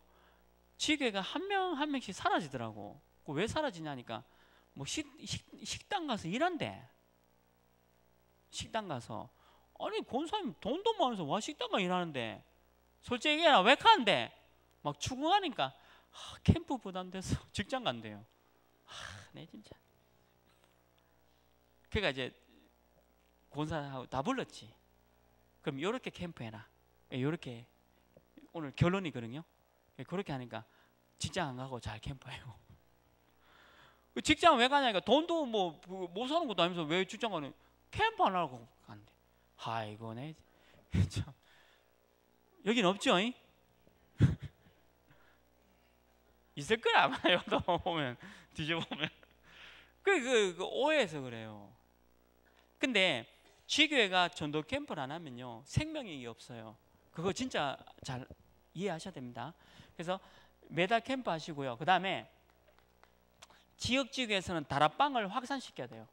S1: 지교회가 한 명씩 사라지더라고. 왜 사라지냐니까 뭐 식당 가서 일한대. 식당 가서 아니 권사님 돈도 많아서 와 식당 가서 일하는데 솔직히 얘기해라 왜 가는데 막 추궁하니까 캠프 부담돼서 직장 간대요. 네 진짜. 그러니까 이제 권사하고 다 불렀지. 그럼 요렇게 캠프 해라. 요렇게 오늘 결론이거든요. 그렇게 하니까 직장 안 가고 잘 캠프해요. 직장 왜 가냐니까 돈도 뭐 못 사는 것도 아니면서 왜 직장 가는 캠프 안 하고 간대. 아이고 네 참 여긴 없죠? 있을 거야 아마요. 보면 뒤져보면 그 오해해서 그래요. 근데 지교회가 전도 캠프를 안 하면요 생명력이 없어요. 그거 진짜 잘 이해하셔야 됩니다. 그래서 매달 캠프 하시고요. 그 다음에 지역 지교에서는 다락방을 확산시켜야 돼요.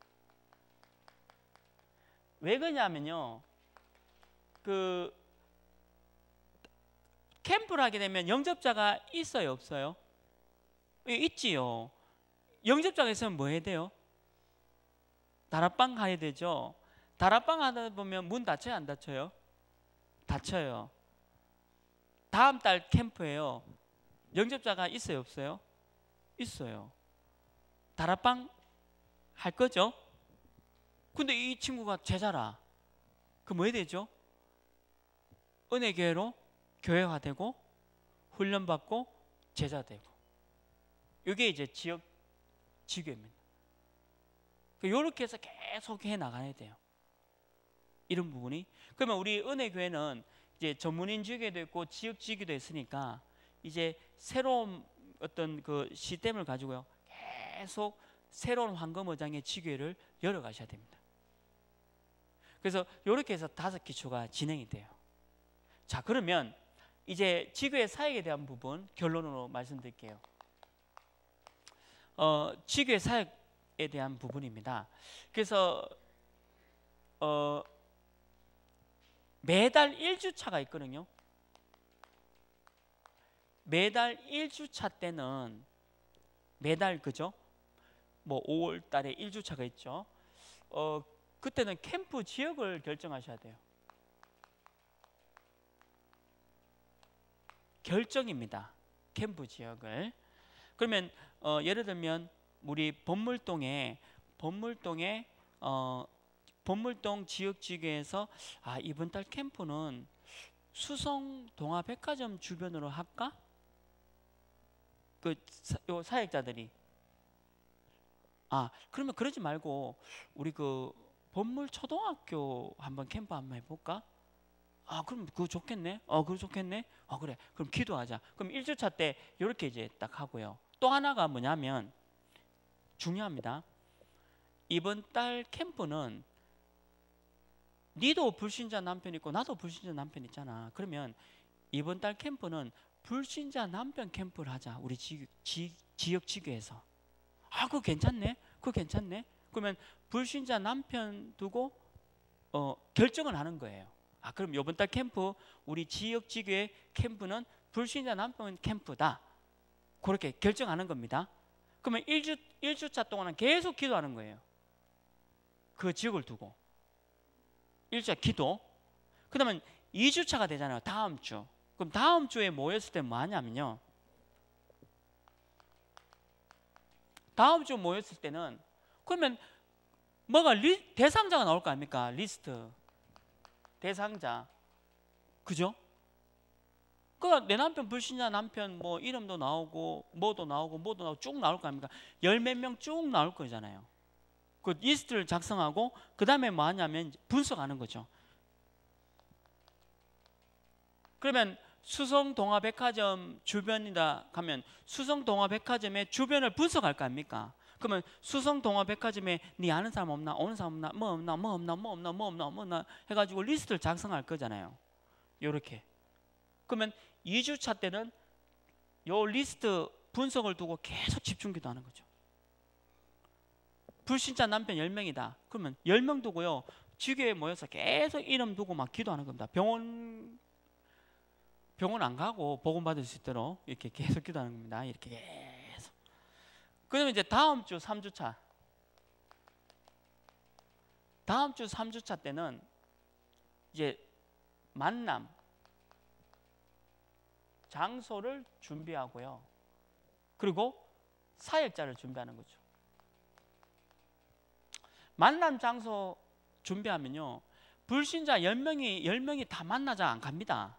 S1: 왜 그러냐면요 그 캠프를 하게 되면 영접자가 있어요 없어요? 있지요. 영접자가 있으면 뭐 해야 돼요? 다락방 가야 되죠. 다락방 하다 보면 문 닫혀요 안 닫혀요? 닫혀요. 다음 달 캠프에요 영접자가 있어요 없어요? 있어요. 다락방 할 거죠? 근데 이 친구가 제자라. 그럼 뭐 해야 되죠? 은혜교회로 교회화되고 훈련받고 제자되고. 이게 이제 지역 지교입니다. 이렇게 해서 계속 해 나가야 돼요. 이런 부분이. 그러면 우리 은혜교회는 이제 전문인 지교도 있고 지역 지교도 있으니까 이제 새로운 어떤 그 시스템을 가지고요 계속 새로운 황금어장의 지교회를 열어가셔야 됩니다. 그래서 이렇게 해서 5기초가 진행이 돼요. 자, 그러면 이제 지교회 사역에 대한 부분 결론으로 말씀드릴게요. 지교회 사역에 대한 부분입니다. 그래서 매달 1주차가 있거든요. 매달 1주차 때는 매달 그죠? 뭐 5월 달에 1주차가 있죠. 그때는 캠프 지역을 결정하셔야 돼요. 결정입니다. 캠프 지역을. 그러면 예를 들면 우리 범물동에 범물동 지역지구에서 이번 달 캠프는 수성 동화백화점 주변으로 할까? 요 사역자들이 그러면 그러지 말고 우리 그 범물 초등학교 한번 캠프 한번 해볼까? 그럼 그거 좋겠네. 그거 좋겠네. 그래. 그럼 기도하자. 그럼 1주차 때 이렇게 이제 딱 하고요. 또 하나가 뭐냐면 중요합니다. 이번 달 캠프는 니도 불신자 남편 있고 나도 불신자 남편 있잖아. 그러면 이번 달 캠프는 불신자 남편 캠프를 하자. 우리 지역 지교에서. 그거 괜찮네. 그거 괜찮네. 그러면 불신자 남편 두고 결정을 하는 거예요. 그럼 이번 달 캠프 우리 지역 지교의 캠프는 불신자 남편 캠프다. 그렇게 결정하는 겁니다. 그러면 1주차 동안은 계속 기도하는 거예요. 그 지역을 두고 1주차 기도. 그러면 2주차가 되잖아요. 다음 주. 그럼 다음 주에 모였을 때 뭐 하냐면요, 다음 주 모였을 때는 그러면 뭐가 대상자가 나올 거 아닙니까? 리스트 대상자. 그죠? 그러니까 내 남편 불신자 남편 뭐 이름도 나오고 뭐도 나오고 쭉 나올 거 아닙니까? 열 몇 명 쭉 나올 거잖아요. 그 리스트를 작성하고 그 다음에 뭐 하냐면 분석하는 거죠. 그러면 수성동화백화점 주변이다 하면 수성동화백화점의 주변을 분석할 거 아닙니까? 그러면 수성동화백화점에 네 아는 사람 없나? 오는 사람 없나? 뭐 없나? 해가지고 리스트를 작성할 거잖아요. 요렇게. 그러면 2주차 때는 요 리스트 분석을 두고 계속 집중기도 하는 거죠. 불신자 남편 10명이다. 그러면 10명 두고요, 지교에 모여서 계속 이름 두고 막 기도하는 겁니다. 병원 안 가고 복음 받을 수 있도록 이렇게 계속 기도하는 겁니다. 이렇게 계속. 그러면 이제 다음 주 3주차. 다음 주 3주차 때는 이제 만남 장소를 준비하고요. 그리고 사역자를 준비하는 거죠. 만남 장소 준비하면요, 불신자 10명이 다 만나자 안 갑니다.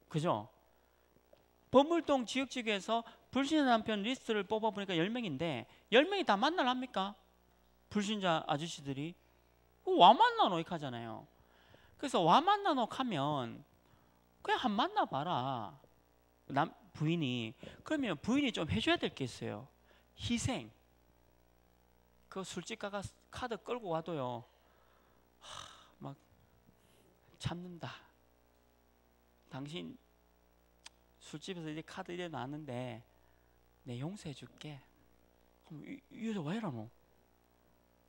S1: 그죠? 범물동 지역지구에서 불신자 남편 리스트를 뽑아보니까 10명인데 10명이 다 만나랍니까? 불신자 아저씨들이 와 만나노익 하잖아요. 그래서 와 만나노익 하면 그냥 한 만나봐라. 부인이. 그러면 부인이 좀 해줘야 될 게 있어요. 희생. 그 술집 가가 카드 끌고 와도요, 막 참는다. 당신 술집에서 이제 카드 이래 놨는데 내 용서해 줄게. 그럼 이 여자 왜 이러노?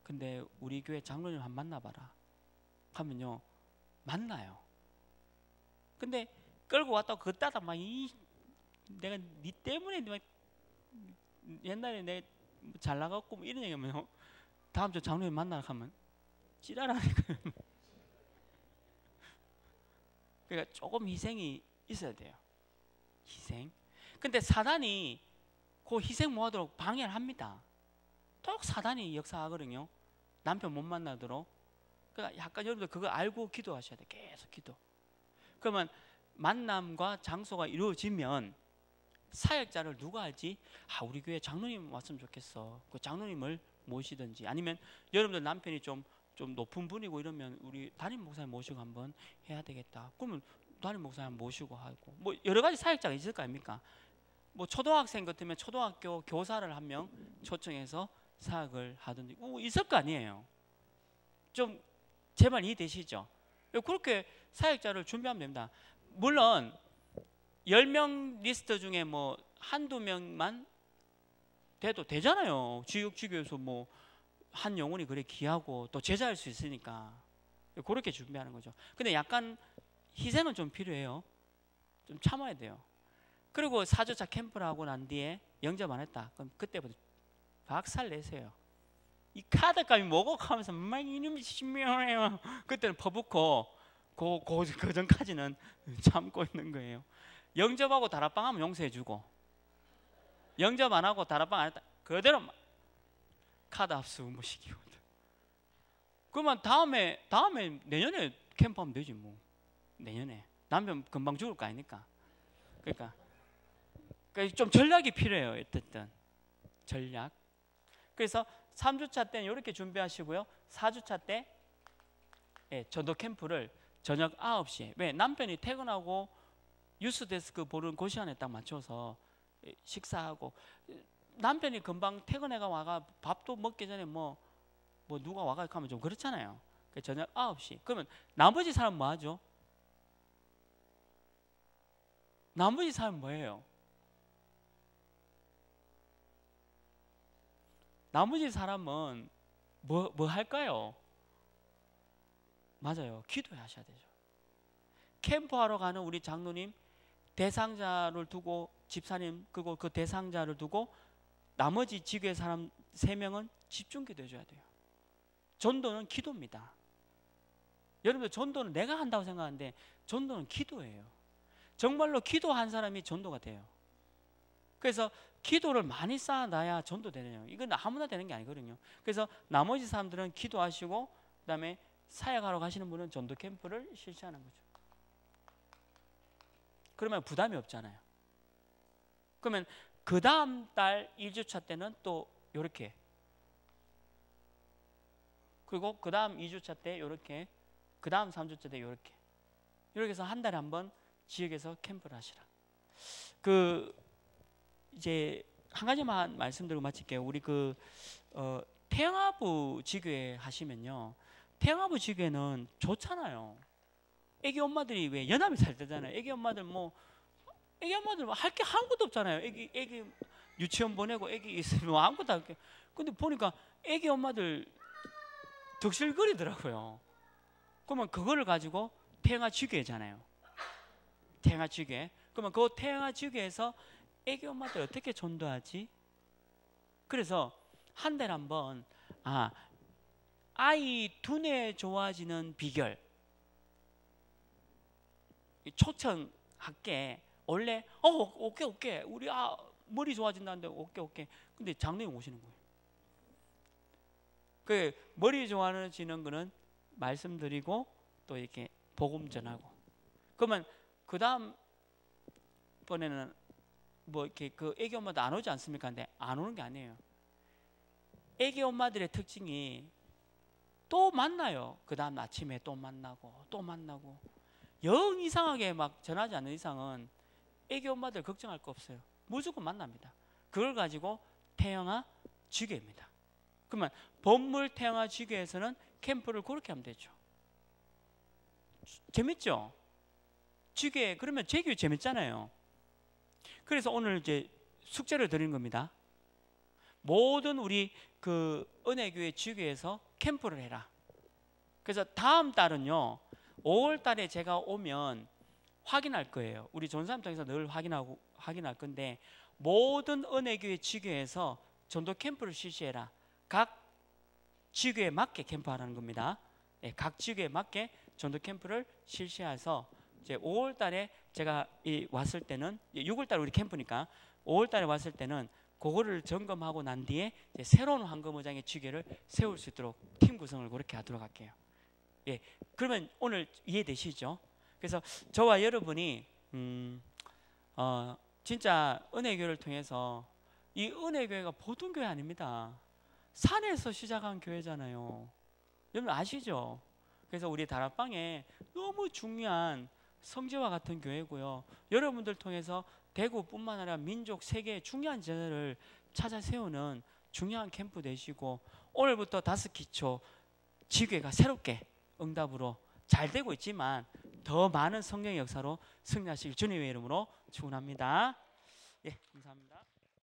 S1: 근데 우리 교회 장로님 한번 만나봐라 하면요, 만나요. 근데 끌고 왔다고 그따다 막 내가 니 때문에 막 옛날에 내가 잘 나갔고 뭐 이런 얘기하면 다음 주 장로님 만나러 가면 찌라라니까요. 그러니까 조금 희생이 있어야 돼요. 희생. 근데 사단이 그 희생 모아도록 방해를 합니다. 또 사단이 역사하거든요. 남편 못 만나도록. 그러니까 약간 여러분들 그거 알고 기도하셔야 돼요. 계속 기도. 그러면 만남과 장소가 이루어지면 사역자를 누가 할지, 우리 교회 장로님 왔으면 좋겠어. 그 장로님을 모시든지, 아니면 여러분들 남편이 좀 높은 분이고 이러면 우리 담임 목사님 모시고 한번 해야 되겠다. 그러면 담임 목사님 모시고 하고, 뭐 여러 가지 사역자가 있을 거 아닙니까? 뭐 초등학생 같으면 초등학교 교사를 한 명 초청해서 사역을 하든지 있을 거 아니에요. 좀 제 말 이해되시죠? 그렇게 사역자를 준비하면 됩니다. 물론 10명 리스트 중에 뭐 한두 명만 돼도 되잖아요. 지교에서 뭐 한 영혼이 그래 귀하고 또 제자할 수 있으니까 그렇게 준비하는 거죠. 근데 약간 희생은 좀 필요해요. 좀 참아야 돼요. 그리고 4주차 캠프를 하고 난 뒤에 영접 안 했다. 그럼 그때부터 박살 내세요. 이 카드값이 뭐고 하면서 막 이놈이 신명해요. 그때는 퍼붓고 그 전까지는 참고 있는 거예요. 영접하고 다락방 하면 용서해주고, 영접 안 하고 다락방 안 했다 그대로 카드 합수 뭐 시키고. 그러면 다음에 내년에 캠프하면 되지 뭐. 내년에 남편 금방 죽을 거 아니니까. 그러니까 좀 전략이 필요해요. 어쨌든 전략. 그래서 3주차 때는 이렇게 준비하시고요. 4주차 때 전도 캠프를 저녁 9시에, 왜? 남편이 퇴근하고 뉴스데스크 보는 그 시간에 딱 맞춰서 식사하고, 남편이 금방 퇴근해가 와가 밥도 먹기 전에 뭐 누가 와가 하면 좀 그렇잖아요. 저녁 9시. 그러면 나머지 사람 뭐 하죠? 나머지 사람 뭐예요? 나머지 사람은 뭐 할까요? 맞아요. 기도하셔야 되죠. 캠프하러 가는 우리 장로님 대상자를 두고, 집사님 그리고 그 대상자를 두고 나머지 지교의 사람 3명은 집중 기도해 줘야 돼요. 전도는 기도입니다. 여러분들 전도는 내가 한다고 생각하는데 전도는 기도예요. 정말로 기도한 사람이 전도가 돼요. 그래서 기도를 많이 쌓아놔야 전도 되네요. 이건 아무나 되는 게 아니거든요. 그래서 나머지 사람들은 기도하시고, 그 다음에 사역하러 가시는 분은 전도 캠프를 실시하는 거죠. 그러면 부담이 없잖아요. 그러면 그 다음 달 1주차 때는 또 이렇게, 그리고 그 다음 2주차 때 이렇게, 그 다음 3주차 때 이렇게 해서 한 달에 한 번 지역에서 캠프를 하시라. 이제 한 가지만 말씀드리고 마칠게요. 우리 태영아부 지교회 하시면요, 태영아부 지교회는 좋잖아요. 애기 엄마들이 왜 연합이 잘 되잖아요. 애기 엄마들 할 게 아무것도 없잖아요. 애기 유치원 보내고 애기 있으면 아무것도 할 게. 근데 보니까 애기 엄마들 득실거리더라고요. 그러면 그거를 가지고 태영아 지교회잖아요. 태영아 지교회. 그러면 그 태영아 지교회에서 애기 엄마들 어떻게 전도하지? 그래서 한 달에 한 번 아이 두뇌 좋아지는 비결 초청할게. 원래 오케이 우리 머리 좋아진다는데 오케이. 근데 장로님 오시는 거예요. 그 머리 좋아지는 거는 말씀드리고 또 이렇게 복음 전하고. 그러면 그 다음 번에는 뭐 이렇게 그 애기 엄마도 안 오지 않습니까? 근데 안 오는 게 아니에요. 애기 엄마들의 특징이 또 만나요. 그 다음 아침에 또 만나고 영 이상하게 막 전하지 않는 이상은 애기 엄마들 걱정할 거 없어요. 무조건 만납니다. 그걸 가지고 태영아 지교회입니다. 그러면 법물 태영아 지교회에서는 캠프를 그렇게 하면 되죠. 재밌죠? 지교회 그러면 제교회 재밌잖아요. 그래서 오늘 이제 숙제를 드리는 겁니다. 모든 우리 은혜교회 지교회에서 캠프를 해라. 그래서 다음 달은요, 5월 달에 제가 오면 확인할 거예요. 우리 전사님 통해서 늘 확인할 건데, 모든 은혜교회 지교회에서 전도 캠프를 실시해라. 각 지교회에 맞게 캠프하라는 겁니다. 각 지교회에 맞게 전도 캠프를 실시해서 이제 5월 달에 제가 왔을 때는, 6월 달에 우리 캠프니까 5월 달에 왔을 때는 그거를 점검하고 난 뒤에 이제 새로운 황금의장의 지교회를 세울 수 있도록 팀 구성을 그렇게 하도록 할게요. 그러면 오늘 이해되시죠? 그래서 저와 여러분이 진짜 은혜교회를 통해서, 이 은혜교회가 보통 교회 아닙니다. 산에서 시작한 교회잖아요. 여러분 아시죠? 그래서 우리 다락방에 너무 중요한 성지와 같은 교회고요. 여러분들 통해서 대구뿐만 아니라 민족 세계의 중요한 제자를 찾아 세우는 중요한 캠프 되시고, 오늘부터 5기초 지교회가 새롭게 응답으로 잘 되고 있지만 더 많은 성령의 역사로 승리하시길 주님의 이름으로 축원합니다. 예, 감사합니다.